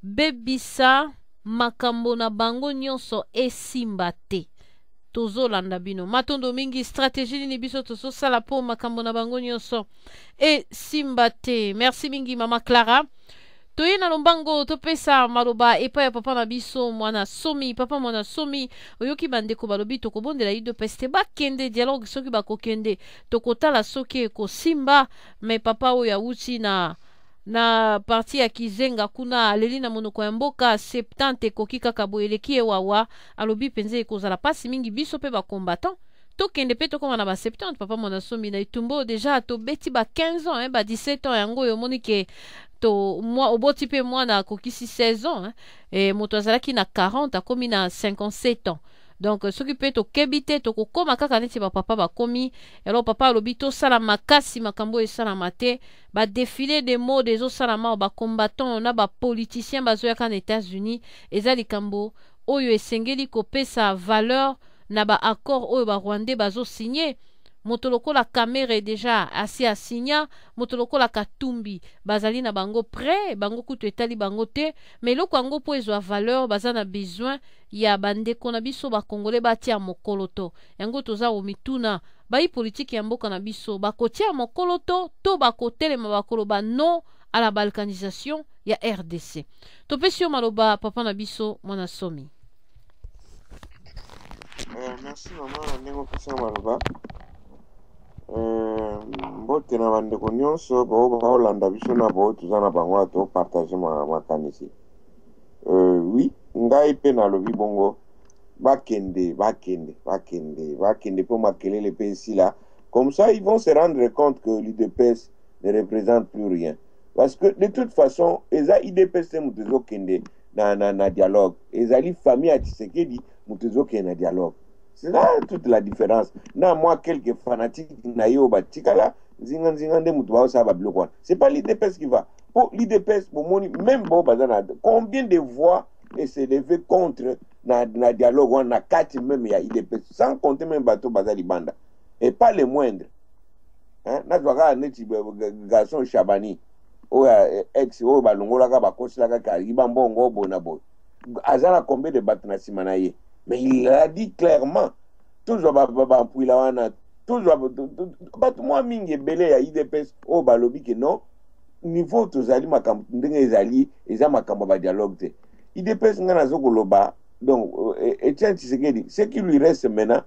Speaker 2: bebisa makambo na bango nyonso esimba te. Tozo landa bino matondo mingi stratégie nini biso tozo sala po makambo na bango nyonso esimba te. Merci mingi mama Clara. Toye na lombango topesa maloba epa ya papa na biso mwana somi papa mwana somi oyoki bandeko balobi tokobondela UDPS te bakende dialogue soki bakokende tokotala soki ekosimba me papa oyo awuti na parti ya Kizenga kuna aleli na monoko ya mboka 70 ekoki kaka boyeleki ewawa alobi penze ekozala pasi mingi biso mpe bakombatant tokende pe tokoma na ba 70 papa mwana somi na itumbo deja tobeti ba 15 ans ba 17 ans yango yomoni ke to moi oboti pe mwana akokisi 16 ans moto azalaki na 40 akomi na 57 ans donc soki pe tokebi te tokokoma kaka neti bapapa bakomi alors papa alobi tosala makasi makambo esalama te badefile de mode ezosalama bacombattant na bapoliticien bazoyaka na États-Unis eza likambo oyo esengeli kopesa valeur na baaccord oyo barwandais bazosigné moto lokola Kamere deja asi asigna moto lokola Katumbi bazali na bango prêt bango kutu etali bango te mais loko yango po ezwa valeur baza na besoin ya bandeko na biso bakongole batia mokolo to yango toza omituna bayi politique ya mboka na biso bakotia mokolo to bakotelema bakoloba non à la balkanisation ya RDC. Topesi yo maloba papa na biso mwana somi.
Speaker 7: Merci maman ndenge opesa maloba mbote na bandeko nyonso bao baolanda biso na bao toza na bango topartage makanisi oui ngai mpe nalobi bongo bakende mpo makelele mpe esila comme ça ils vont se rendre compte que l'UDPS ne représente plus rien parce que de toute façon eza UDPS te moto ezokende na dialogue ezali famille ya Tshisekedi moto ezokende na dialogue. C'est là toute la différence. Na moi quelques fanatiques na yo batikala zinga nde mutu ba sa ba bloko. C'est pas l'IDPS qui va. Pour l'IDPS même bon bazana combien de voix et s'est levé contre na dialogue on a 4 même ya IDPS sans compter même bateau bazali banda et pas les moindres. Hein na doka neti garçon Chabani o ex o balongola ka bakosila ka kariba mbongo bona bo. Azana combien de bateau na simanaye. Mais il a dit clairement, toujours bampouila wana, toujours moi mingi belé ya IDPS au balobi que non, niveau tozali makambo ndenge ezali eza makambo ba dialogue te. IDPS ngana zokoloba donc Etienne Tshisekedi, ce qui lui reste maintenant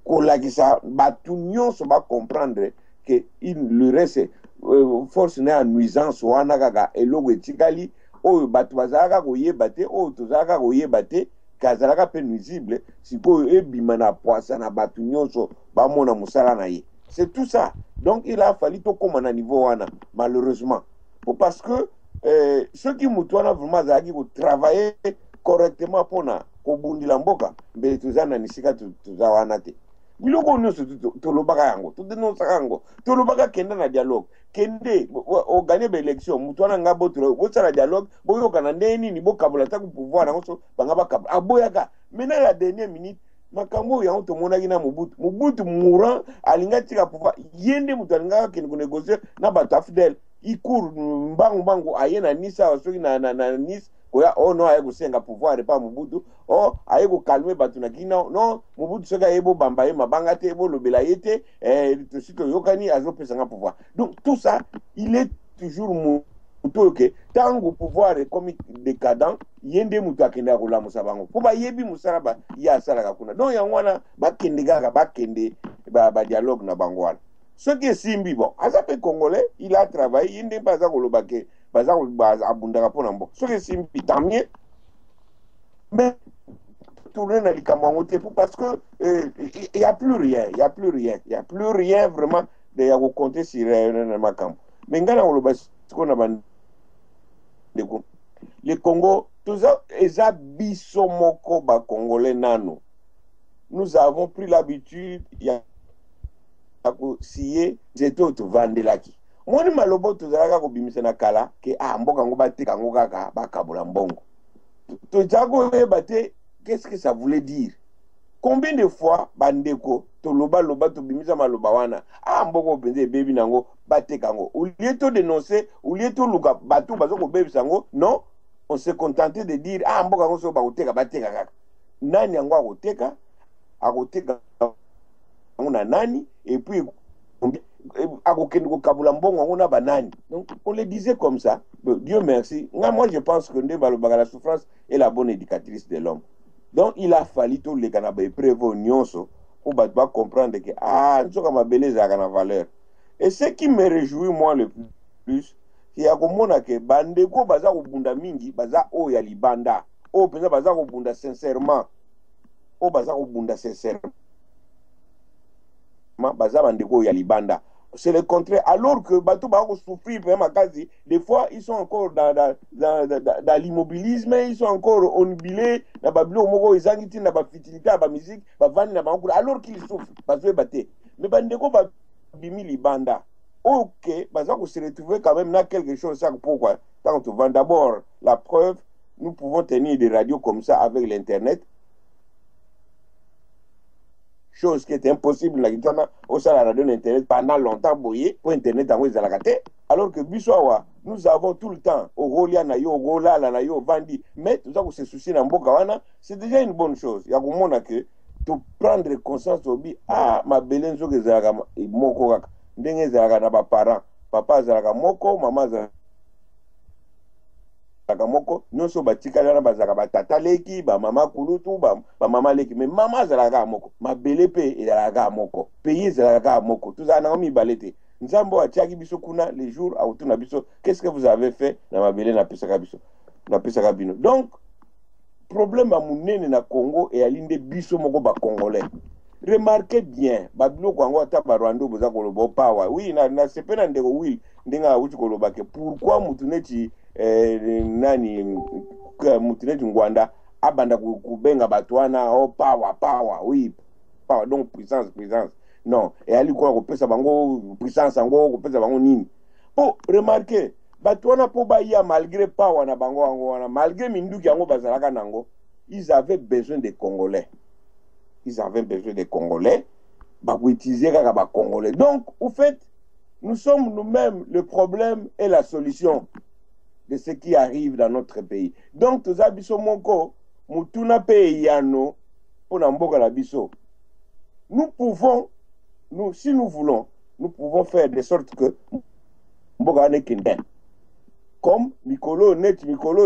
Speaker 7: kolakisa batu nyonso ba comprendre que il lui reste force na nuisance wana kaka eloko etikali oyo batu bazalaka koyeba te oyo tozalaka koyeba te kazalaka pe nuisible sikoyo ebima na poisa na batu nyonso bamona musala na ye. C'est tout ça. Donc il a fallu to comme à niveau wana malheureusement parce que ceux qui mutwana vraiment zaki ko travailler correctement pona ko bundila mboka mbele tuzana nisika tuzawana te biloko nyonso tolobaka yango tudenosaka yango tolobaka kende na dialogue kende o gagner ba élection mutwana nga botro bosala dialogue boyoka na ndeni ni bokabola ta ku pouvoir na so banga bakab aboyaka maintenant la dernière minute makambo ya onto monaki na Mobutu mourant alinga tika pouvoir yende mutu alinga kende ko négocier na bato afidèle ikur mbangu ayena nisa soki na Nice koya oh non aye kusenga pouvoir et pas Mobutu oh aye ko calmer bato na kina non Mobutu soka yebo bamba ye mabanga te bo lobela yete to sito yokani azo pesanga pouvoir. Donc tout ça il est toujours muto que tango pouvoir est comme décadent yende mutu akenda ko la musabango po ba yebi musala ba ya sala ka kuna donc yangwana bakende gaga bakende ba dialogue na bangwana. Ce qui est simbi bon azape congolais il a travaillé yende pas za ko lobake baza abundaka pona mbo ce qui est simbi tant mieux mais tourner dans les parce que il y a plus rien vraiment de ya compter sur na makambo mais ngana oloba siko na bande ko le Congo toza eza biso moko ba congolais nano nous avons pris l'habitude ya ko siye zeto to vandelaki moni malobo tozalaka ko bimisa na kala ke mboka ngo bateka ngo kaka bakabula mbongo to jago ebate qu'est-ce que ça voulait dire? Combien de fois bandeko to loba to bimisa maloba wana mboko penze bebi nango bateka ngo au lieu to dénoncer au lieu to luka batu bazoko bebisa ngo non on s'est contenté de dire mboka ngo so bakoteka bateka kaka nani yango akoteka na nani et puis akokende kokabula mbongo yango na banani. Donc on le disait comme ça. Dieu merci. Moi je pense que la souffrance est la bonne éducatrice de l'homme. Donc il a fallu tout les Canabé prévoir nyonso pour comprendre que nsoka mabele za kana valeur. Et ce qui me réjouit moi le plus c'est ya komona ke bandeko baza kobunda mingi baza o ya libanda o penza baza kobunda sincèrement o baza kobunda sincèrement baza bandeko ya libanda. C'est le contraire. Alors que bateau va souffrir vraiment quasi. Des fois, ils sont encore dans l'immobilisme, ils sont encore onbilés, dans la bibliothèque, ils ont dans la fertilité, dans la musique, alors qu'ils souffrent. Parce que mais bandeko va bimi libanda. Ok, baza se retrouver quand même dans quelque chose. Ça pourquoi? Tant on vend d'abord la preuve, nous pouvons tenir des radios comme ça avec l'internet. Chose qui était impossible la guitana au sein de la radio internet pendant longtemps boyé pour internet en wez à la gâte alors que biswawa nous avons tout le temps au rolia na yo gola la na yo vandi mais tout ça pour se soucier dans mboka wana c'est déjà une bonne chose ya komona que to prendre conscience obi ma belenzo ke zalaka moko kaka ndenge zalaka na ba parents papa zalaka moko mama zalaka moko nyonso batikala na bazaka batata leki ba mama kulutu ba mama leki mais mama zalaka moko mabele pe ezalaka moko pays zalaka moko tout ça na mibalete nzambo atiaki biso kuna les jours autour biso qu'est-ce que vous avez fait na mabele na pesaka biso na pesaka bino. Donc problème à munene na Congo et alinde biso moko ba congolais. Remarquez bien babilo kwango ata ba Rwanda boza koloba pawa oui na sepena ndeko oui ndenga uti koloba ke pourquoi mutuneti nani mutuneti ngwanda abanda kubenga batwana power oui power donc puissance non et ali ko pesa bango puissance ngo ko pesa bango nini po remarquez batwana po ba ya malgré power na bango wana malgré minduki yango bazalaka nango ils avaient besoin des Congolais. Ils avaient besoin des Congolais, pour utiliser les Congolais. Donc, au fait, nous sommes nous-mêmes le problème et la solution de ce qui arrive dans notre pays. Donc, tous abisso moko, mutuna pays yano, pour n'amboka la biso. Nous pouvons, si nous voulons, nous pouvons faire de sorte que mboka ne kenden. Comme Mikolo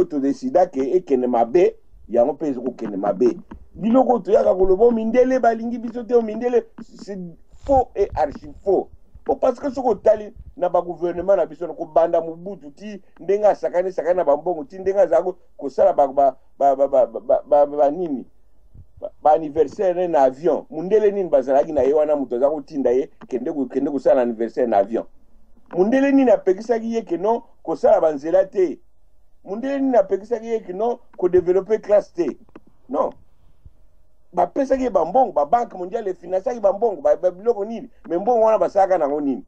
Speaker 7: to décida que ekene mabe, yango pèse ko kene mabe. Biloko to yaka kolobo mindele balingi biso te mindele, c'est faux et archi faux. Parce que ce ko tali na ba gouvernement na biso ko banda mubutu ti ndenga sakane na bambongo ti ndenga zako ko sala ba nini ba anniversaire na avion mundele nini bazalaki na ye wana muto zako tinda ye kende ko sala anniversaire na avion mundele nini apekisaki ye ke non ko sala banzela te mundele nini apekisaki ye ke non ko développer classe te non ba pesa ki bambongo ba banque mondiale finance ki bambongo ba biloko nini mais mbongo wana basaka nango nini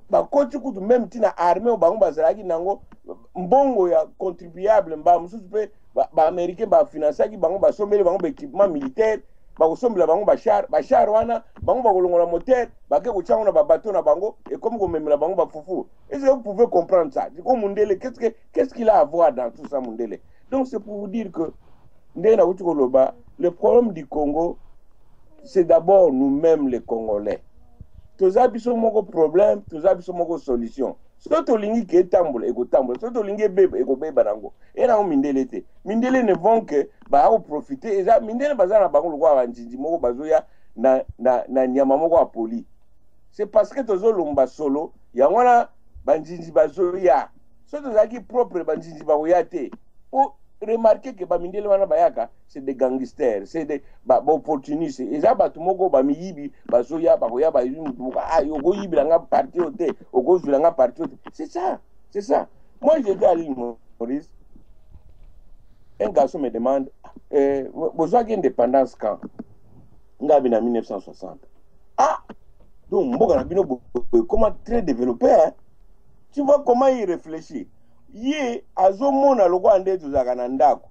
Speaker 7: ba koti kutu même tina armée o bango bazalaki nango mbongo ya contribuable mba mususu pe ba américain ba finance ki bango basombele bango ba équipement militaire ba kosombela bango ba char wana bango ba kolongola moteur ba ke kochanga na ba bateau na bango et comme ko memela bango ba fufu. Est-ce que vous pouvez comprendre ça? Diko Mundele qu'est-ce qu'il a à voir dans tout ça Mundele? Donc c'est pour vous dire que ndena uti koloba le problème du Congo, c'est d'abord nous-mêmes les Congolais. Tous abisso moko problème, tous abisso moko solution. Soto lingi ke tambula eko tambula, soto lingi beba eko beba nango. Et na mindele te. Mindele ne vont que ba o profiter. Eza mindele bazana bango lokwa banjinji moko bazoya na nyama moko apoli. C'est parce que tozo lomba solo, ya wana banjinji bazoya. Soto zaki propre banjinji bazoya te. remarquez que bamindele wana bayaka c'est des gangsters, c'est des opportunistes. Eza batu moko bamiyibi bazoya bakoya bayibi mutu moko yo goyibila parti ote okozwila nga parti ote. C'est ça, c'est ça. Moi j'étais à l'île Maurice, un garçon me demande besoin d'indépendance quand ngabi na 1960. Donc mboka na bino comment très développé, hein? Tu vois comment il réfléchit. Ye azomona loko ande tuzaka na ndako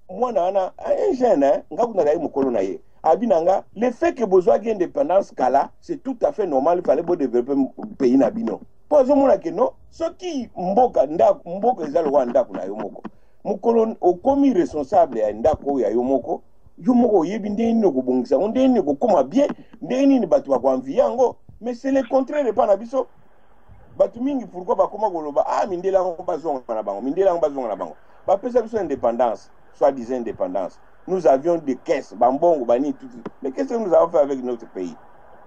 Speaker 7: mwana wana un jeune ngakuna kai mukolo na ye abinanga le fait que besoin d'indépendance kala c'est tout à fait normal, il fallait développer pays na bino po azomona que non soki mboka ndako mboka eza loko ndako na yo moko mukolo okomi responsable ya ndako ya yo moko yebi ndeni ko bongisa ndeni ko koma bien ndeni ni batu ba kwanvi yango. Mais c'est le contraire pas na biso. Batu mingi pourquoi ba koma koloba mindela ngo bazonga na bango, mindela ngo bazonga na bango. Ba pesa biso indépendance, soit disant indépendance. Nous avions des caisses, bambongo bani tout. Mais qu'est-ce que nous avons fait avec notre pays?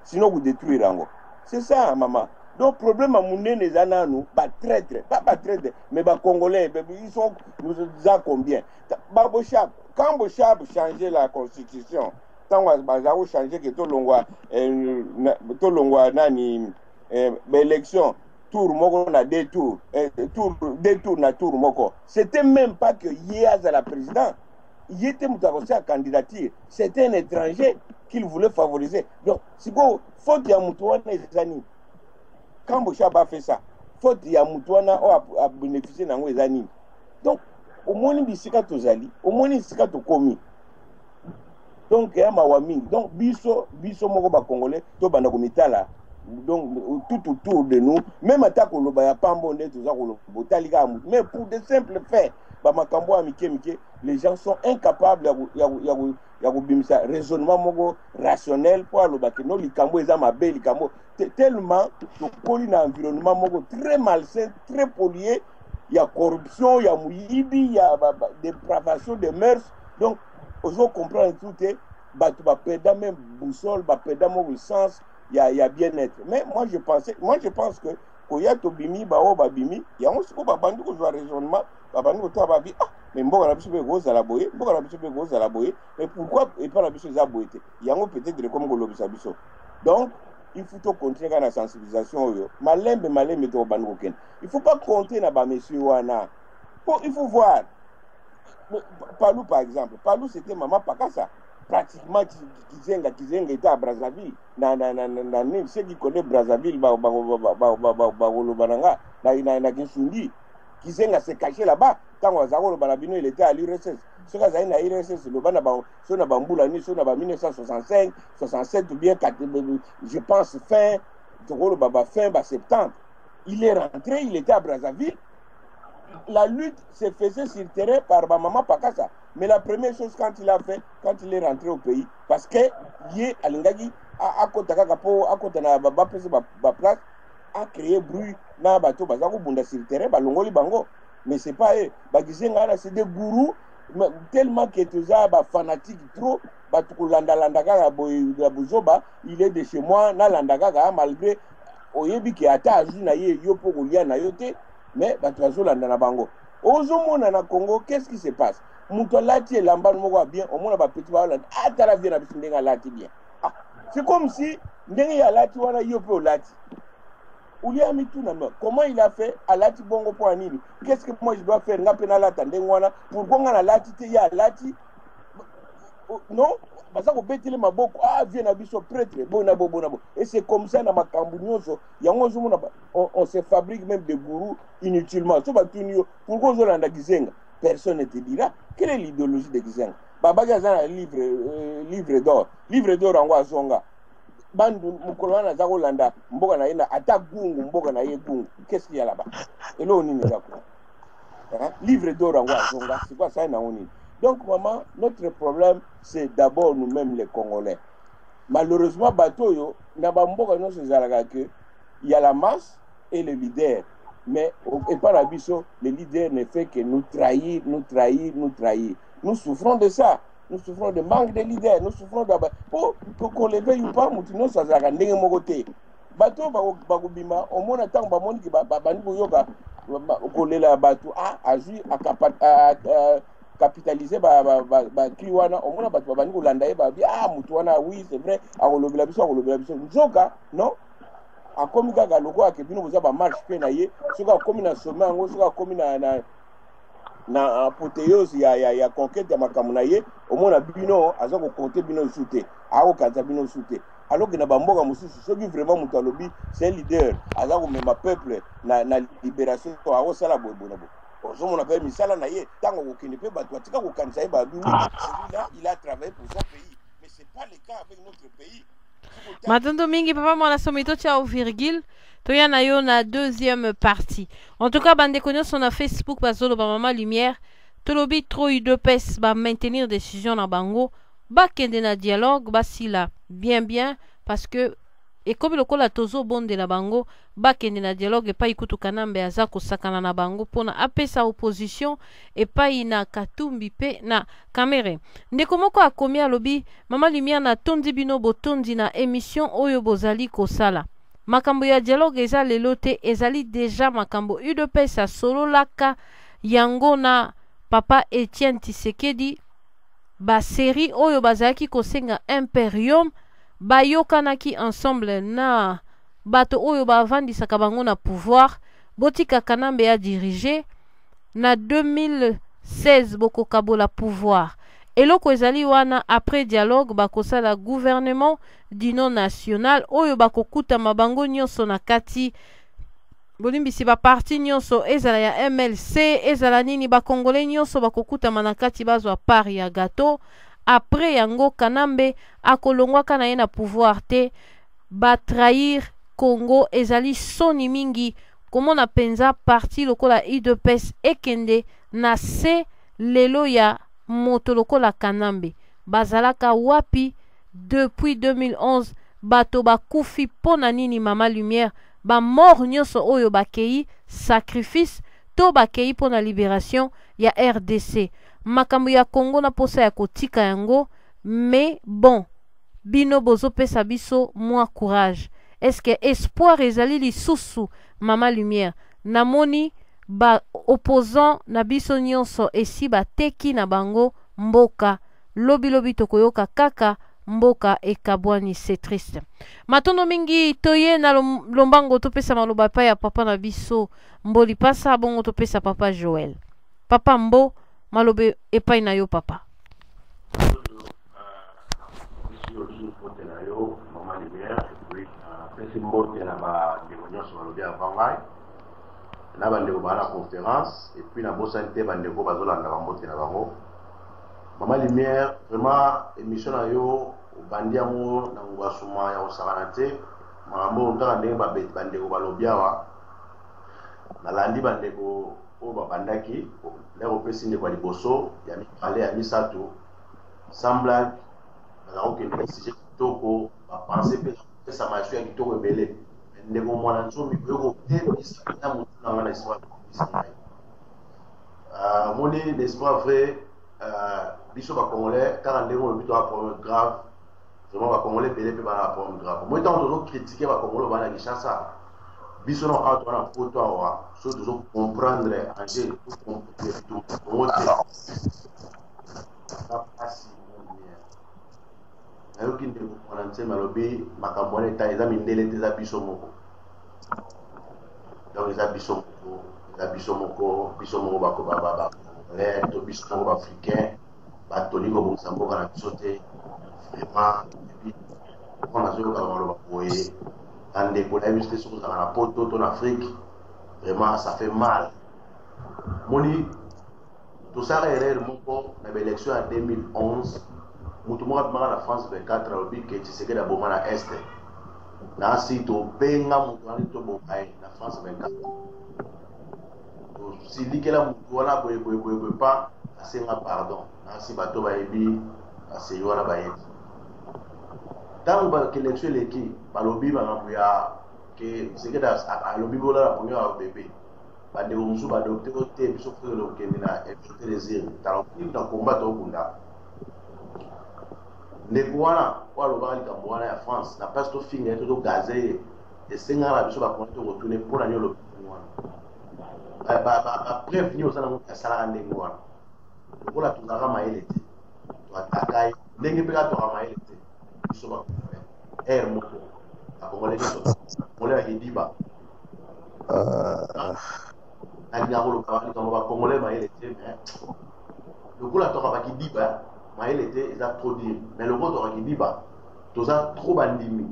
Speaker 7: Sinon vous détruire yango. C'est ça maman. Donc problème à munene ezana nous ba traître, pas traître, mais ba congolais, ils sont nous a combien? Ba Bochab, quand Bochab changer la constitution, tant que changer que tout longwa nani élection tour moko na deux tours na tour moko, c'était même pas que Yéaz à la président, il était mutakosi à candidature, c'était un étranger qu'il voulait favoriser. Donc c'est quoi faute ya mutuana ezani quand Bochab a fait ça, faute ya mutuana a bénéficié nango ezani. Donc au moins bisika tozali, au moins bisika to komi. Donc il y a mawaming. Donc biso moko ba congolais to banda komitala. Donc tout autour de nous, même attaque au loba ya pambonde tout ça ko botalika amu. Mais pour de simples faits, ba makambo amike les gens sont incapables ya bimisa raisonnement moko rationnel pour loba que no likambo eza mabe likambo tellement to koli na environnement moko très malsain, très pollué, il y a corruption, il y a mouyibi, il y a dépravation des mœurs. Donc on comprend tout est batu ba perdre même boussole, ba perdre mon sens, il y a bien-être. Mais moi je pense que koya to bimi ba o ba bimi, il y a on se ko ba bandu ko joie raisonnement, ba bandu ko to ba bi mais mboka na biso be go za la boye, mboka na biso be go za la boye, mais pourquoi et pas la biso za boye te? Il y a peut-être comme ko lobisa biso. Donc il faut continuer à la sensibilisation yo. Malembe to bandu ken. Il faut pas compter na ba monsieur wana. Il faut voir. Palou par exemple, Palou c'était maman Pakassa, pratiquement Kizenga était à Brazzaville, ceux qui connaissent Brazzaville, na Kinsundi, Kizenga s'est caché là-bas, quand Wazaro Balabino il était à l'URSS, ce qui a à l'URSS, le Bana Sona Bamboulani, Sona 1965, 67 ou bien je pense fin 70, il est rentré, il était à Brazzaville. La lutte se faisait sur le terrain par maman Pakassa. Mais la première chose quand il a fait, quand il est rentré au pays, parce que Yé Alingagi a créé bruit na bateau, sur le terrain, balongoli bango. Mais c'est pas eux. C'est des gourous, tellement que tout ça, fanatique trop, il est de chez moi, na landagaga, malgré Oyebi qui a attaqué na yopo na yote. Mais na bango ozomona na Congo, qu'est-ce qui se passe? Muto lati lamba moko bien au moins ba petit ba atala bien na bisinga lati bien. C'est comme si ndenge ya lati wana yopo lati ulia mitu na comment il a fait à lati bongo pour nini? Qu'est-ce que moi je dois faire nga pena lata ndenge wana pour gonga na lati te ya lati non parce que betile maboko viens na biso prêtre bonabo. Et c'est comme ça na makambu nyonso yango zomona on se fabrique même des gourous inutilement. So batunio pourquoi Zolanda Gizenga personne ne te dira quelle est l'idéologie de Gizenga. Babaga za livre d'or en wazonga bandu mukolwana za Rolanda mboka na yena ata gungu mboka na ye gungu. Qu'est-ce qu'il y a là-bas? Et là on est d'accord. Livre d'or en wazonga c'est quoi ça na on. Donc, maman, notre problème, c'est d'abord nous-mêmes les Congolais. Malheureusement, Batoyo, il y a la masse et le leader. Mais, et par abisso, le leader ne fait que nous trahir. Nous souffrons de ça. Nous souffrons de manque de leader. Nous souffrons de... Pour qu'on le veuille ou pas, nous sommes à bato bakubima omona ntango bamoni ke bandi koyoka kolela bato azwi capitaliser bakli wana omona bato babandi kolanda ye babi mutu wana oui c'est vrai akolobela biso nzoka non akomi kaka loko ake bino boza bamarche mpe na ye soki akomi na sommet yango soki akomi na apothéose ya conquête ya makambo na ye omona bino aza kokonte bino lisu te akokanisa bino lisu te alors que na bamboka mosusu soki vraiment moto alobi c'est un leader aza komema peuple na libération akosala boye na boye ozomona mpe misala na ye ntango kokende mpe bato atika kokanisa ye babi celui-là il a travaillé pour son pays mais c'est pas le cas avec notre pays.
Speaker 2: Matondo mingi papa mwana somito tchao virgule toya na yo na deuxième partie. En tout cas bande konyo sur na Facebook bazolo ba mama lumière tolobi trop UDPS ba maintenir décision na bango ba kende na dialogue ba sila bien parce que et comme le kola tozo bonde na bango ba kende na dialogue pa ikutu kanambe aza kosakana na bango pona apesa opposition et pa ina katumbi pe na kamere ndeko moko akomi alobi mama lumière na tondi bino botondi na émission oyo bozali kosala makambo ya dialogue eza lelo te ezali déjà makambo UDPS a solo laka yango na papa Etienne Tshisekedi ba série oyo bazalaki kosenga Imperium bayokanaki ensemble na bato oyo bavandisaka bango na pouvoir botika kanambe ya dirige na 2016 bokokabola pouvoir eloko ezali wana après dialogue bakosala gouvernement d'union nationale oyo bakokutama bango nyonso na kati bolimbisi baparti nyonso ezala ya MLC ezala nini bakongole nyonso bakokutama na kati bazwa part ya gato après yango kanambe akolongwaka na ye na pouvoir te batrahir Congo ezali soni mingi komona penza parti lokola UDPS ekende na se lelo ya moto lokola kanambe bazalaka wapi depuis 2011 bato bakufi pona nini mama lumière ba mort nyonso oyo bakei sacrifice to bakei pona libération ya RDC makambo ya Congo na posa ya kotika yango mais bon bino bozopesa biso moi courage est-ce que espoir ezali lisusu mama lumière namoni ba opposant na biso nyonso esi bateki na bango mboka lobi tokoyoka kaka mboka ekabwani c'est triste matondo mingi toye na lombango topesa maloba pa ya papa na biso mboli pasa bongo topesa papa Joël papa mbo malobe epai na yo papa
Speaker 8: na bandeko bana conférence et puis na bosante bandeko bazolanda bambote na bango mama lumière vraiment émission na yo bandi yango na ngwasuma ya osakana te mambo ntaka ndenge bandeko balobiawa nalandi bandeko oyo babandaki lero opesi ndeko ya liboso ya mibale ya misato sans blague bazakokende sujet kitoko bapense mpe kopesa masu ya kitoko ebele ndeko mwana nzomi koyoko tebisa na motu na nga na espoir kobisa ngai moni l'espoir vrai biso bacongolais kaka ndenge olobi toa problème grave vraiment bacongolais ebele mpe bana problème grave moi ntango tozokritike bacongolais bana kinshasa biso na awa towana poto awa so tozocomprendre enjeu kongo te na pasi nayoki ndeko mwana nzembe alobi makambo wana eta eza mindele te eza biso moko donc eza biso moko bacongolais to biso moko baafricain batoni kobongisa mboka na biso te vraiment epuis mpo nazoyoka maloba boye bandeko na biso te soki ozalaka na poto to na afrique vraiment ça fait mal moni tosala erreur moko na baélection ya 2011 mutu moko apimaka na France 24 alobi ke Tshisekedi aboma na este nasi tobenga mutu wana toboma ye na France 24 tosilikela mutu wana boyeboyeboye pa asenga pardon nasi bato bayebi basei wana bayebi ntango baélection eleki balobi makambo ya ke Tshisekedi alobi bolala premier ya bebe bandeko mosusu badokte ote biso fokele okende na epote désir tala na komba tokunda ndeko wana oyo alobaka likambo wana ya France na place tofinga ye to togaze ye esenga ba biso ba konto retourner pour la nyolo ba prévenir aux alentours ya sala ndenge wana lokola tuzaka mayele te twatakai ndenge mpe kaka toka mayele te biso ba moko akongole nyonso mole ya kidiba nalinga koloba likambo bakongole mayele te mais lokola toka bakidiba mayele te eza trop dire mais lokola toka kidiba toza trop bandimi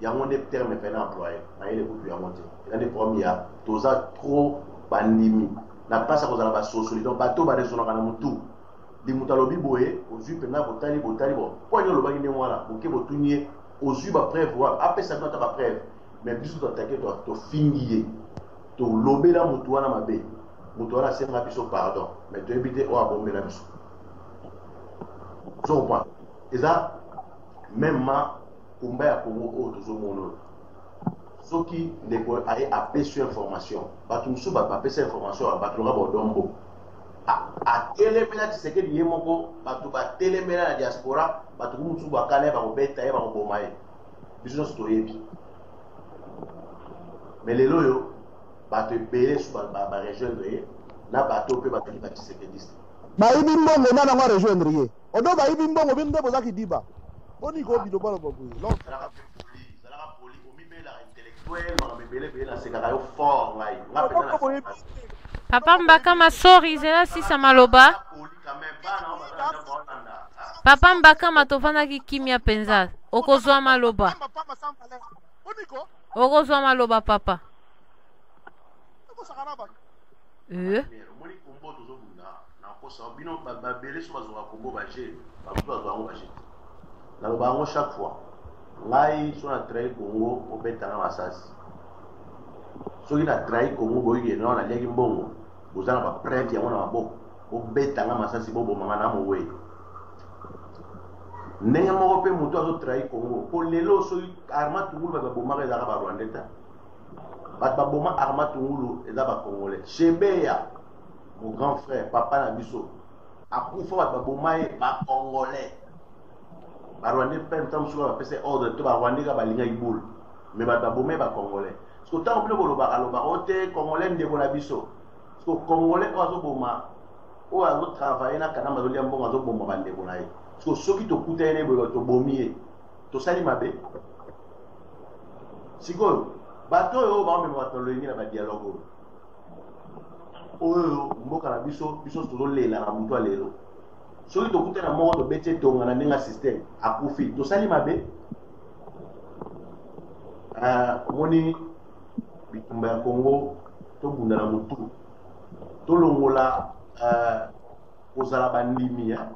Speaker 8: yango nde terme pene employé mayele kutu yango te eza nde problème ya toza trop bandimi na place kozala basosoli donc bato baresonaka na motu limutu alobi boye ozwi mpenza botali bo po ani olobaki ndenge wana boke botuni ye ozwi bapreuve wana apesa bino ata bapreuve mais biso totake tofingi ye tolobela motu wana mabe motu wana asenga biso pardon mais toyebi te oyo abombela biso so comprend eza même ma komba ya kongo oyo tozomona oyo soki ndeko aye apesi information bato mosusu bapesa information bato longa bodombo atelemela Tshisekedi ye moko bato batelemela na diaspora bato mosusu bakala ye bakobeta ye bakoboma ye biso nyonso toyebi mais lelo oyo bato ebele su barejoindre ye na bato mpe batoli ba Tshisekediste
Speaker 9: bayibi mbongo nana ngo rejoindre ye odo bayibi mbongo bino nde bozaki diba boni ko bido balo babuye
Speaker 8: zalaka poli omibela intellectuel makamebelebele nasekaka yo fort ngai
Speaker 2: Papa Mbaka masori zela sisa maloba. Papa Mbaka matovana ki kimia penza. Okozwa maloba. Okozwa maloba papa.
Speaker 8: Naloba chaque fois. Ngai so na trahi Congo obetanga masasi. Soki na trahi Congo boyike na na leki mbongo. Bozana ba preuve ya mona maboko. Obetanga masasi bobo manga na mowe. Ndenge moko pe moto azo trahi Congo. Po lelo soki arma tungulu ba bomaka ezaka ba Rwandeta. Ba boma arma tungulu eza ba Congolais. Chebeya mon grand frère papa na biso. Akufa ba bomaye ba Congolais. Ba Rwandais pe ntam suka ba pese ordre to ba Rwandais ka balinga ibul. Mais ba bomé ba Congolais. Parce que tant que boloba aloba ote Congolais ndeko na biso. Parce que Congolais ozo boma o azo travailler na kana mazoli ya mbongo azo boma ba ndeko na ye. Parce que soki to kuta ene boyo to bomiye. To sali mabe. Siko bato yo ba meme bato lo na ba dialogue. Oyo mboka na biso to lela na mutu alelo. Soki to kuta na moko to bete tonga na ndinga system akufi. To sali mabe. Moni bitumba ya Congo to bunda na mutu to longola kozala bandimi ya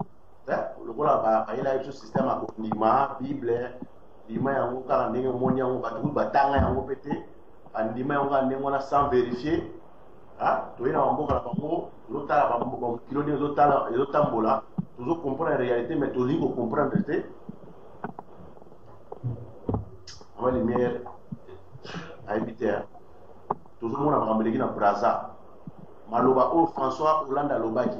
Speaker 8: lokola ba ila ipso système a kondima bible lima yango kaka ndenge moni yango bato batanga yango pete bandima yango ndenge wana sans vérifier to ina mboka na bango lotala ba mboka kilo ni ezotambola tozo comprendre la réalité mais tozo ko comprendre te ama lumière a éviter toujours mon amambeleki na Braza maloba o François Hollande alobaki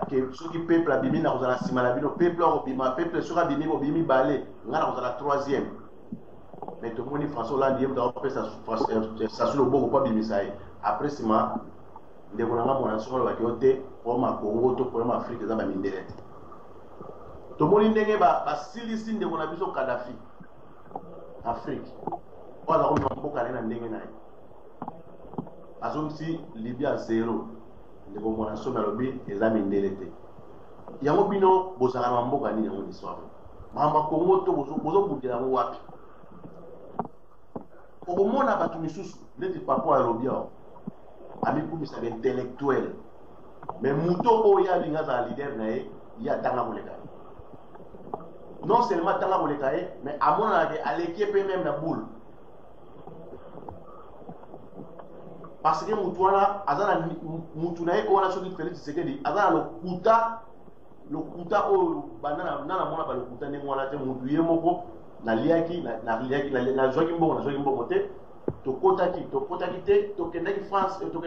Speaker 8: que ceux qui peuple abimi na kozala sima na bino peuple obima peuple soka bimi obimi balé ngana kozala troisième mais tout le monde François Hollande yem da pesa ça sur le bon pas bimisa après sima ndeko na ngamo na solo ba kiote pour ma Congo to pour ma Afrique za ba mindele to moni ndenge ba silisi ndeko na biso Kadhafi Afrique wala ko mboka na ndenge naye azomsi Libya 0 ndeko mona so na lobi ezami ndelete yango bino bozala na mboka nini yango histoire mamba Congo to bozo bundela ngo wapi okomona batu misusu neti papa ya lobi awo ami kumisa intellectuel mais muto oya linga za leader naye ya tanga moleka non seulement tanga moleka mais amona ke aleki pe même na boule parce que mutuana azana mutunaye ko wana soki Félix Tshisekedi azana lokuta o banana nana mona ba lokuta ne mwana te mutu ye moko na liaki na joki mbongo te to kotaki te to kendaki France to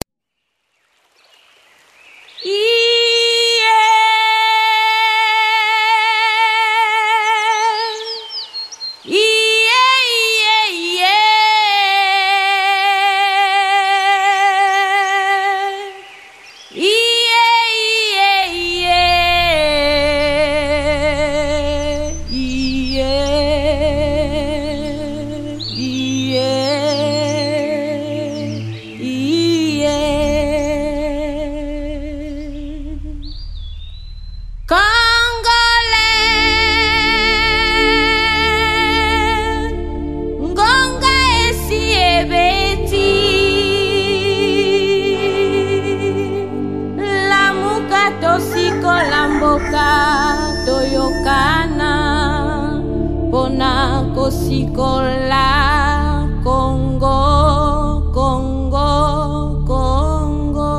Speaker 3: Angola, Congo, Congo, Congo.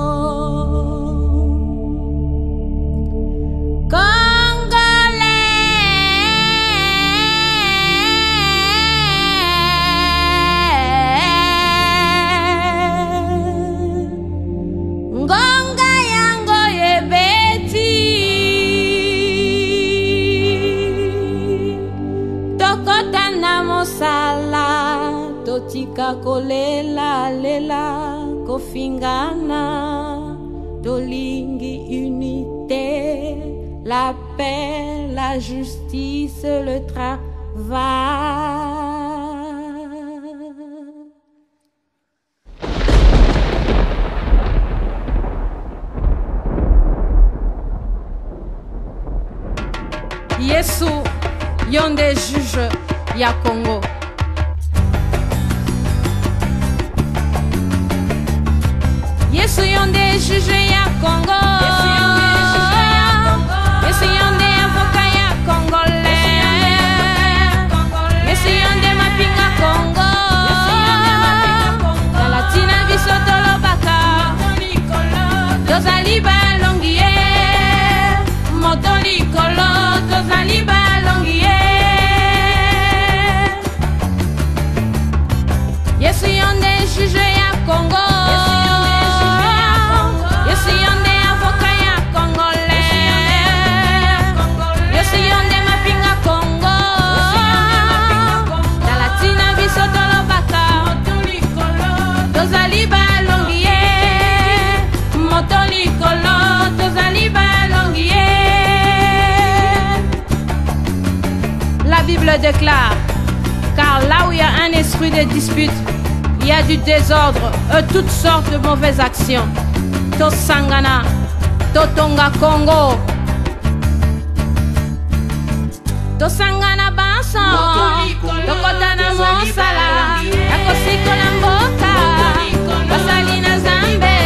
Speaker 3: Totika kolela lela kofingana tolingi unité, la paix, la justice, le travail. Yesu yonde juge ya Congo. Yesu yonde juge ya Congo. Yesu yonde avocat ya Congolais. Yesu yonde mapinga Congo. Na latina biso tolobaka tozali balongie moto likolo tozali balongie. Yesu yonde juge ya Congo. La Bible déclare, car là où il y a un esprit de dispute, il y a du désordre et toutes sortes de mauvaises actions. Tosangana, Totonga Congo, Tosangana Banson, Tokotana Monsala, Yakosikola Mboka, Basalina Zambe,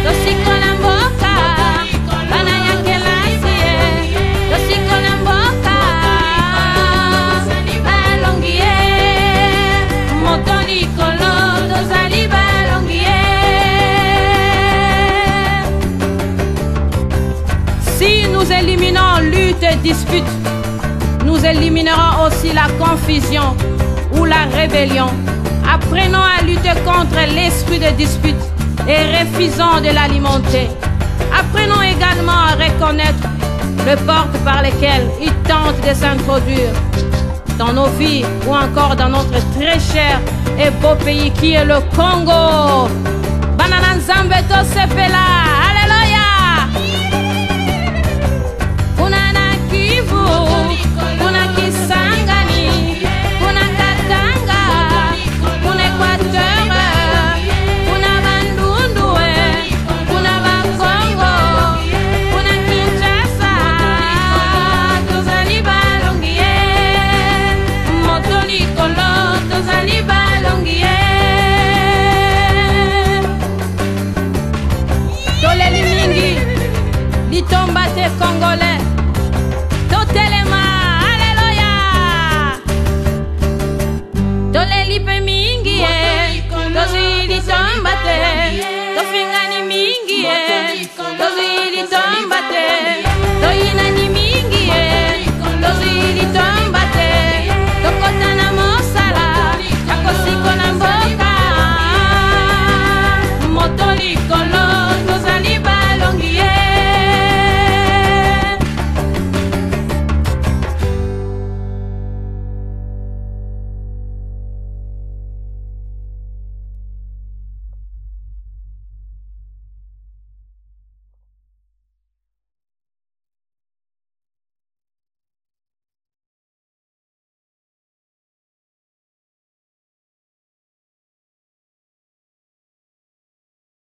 Speaker 3: Tosikola Mboka, Banayakelasie, Tosikola Mboka, Balongie, Motoni Kolo, Tozali Balongie. Si nous éliminons lutte et dispute, nous éliminerons aussi la confusion ou la rébellion. Apprenons à lutter contre l'esprit de dispute et refusons de l'alimenter. Apprenons également à reconnaître les portes par lesquelles il tente de s'introduire dans nos vies ou encore dans notre très cher et beau pays qui est le Congo. Banana Nzambe to sepela.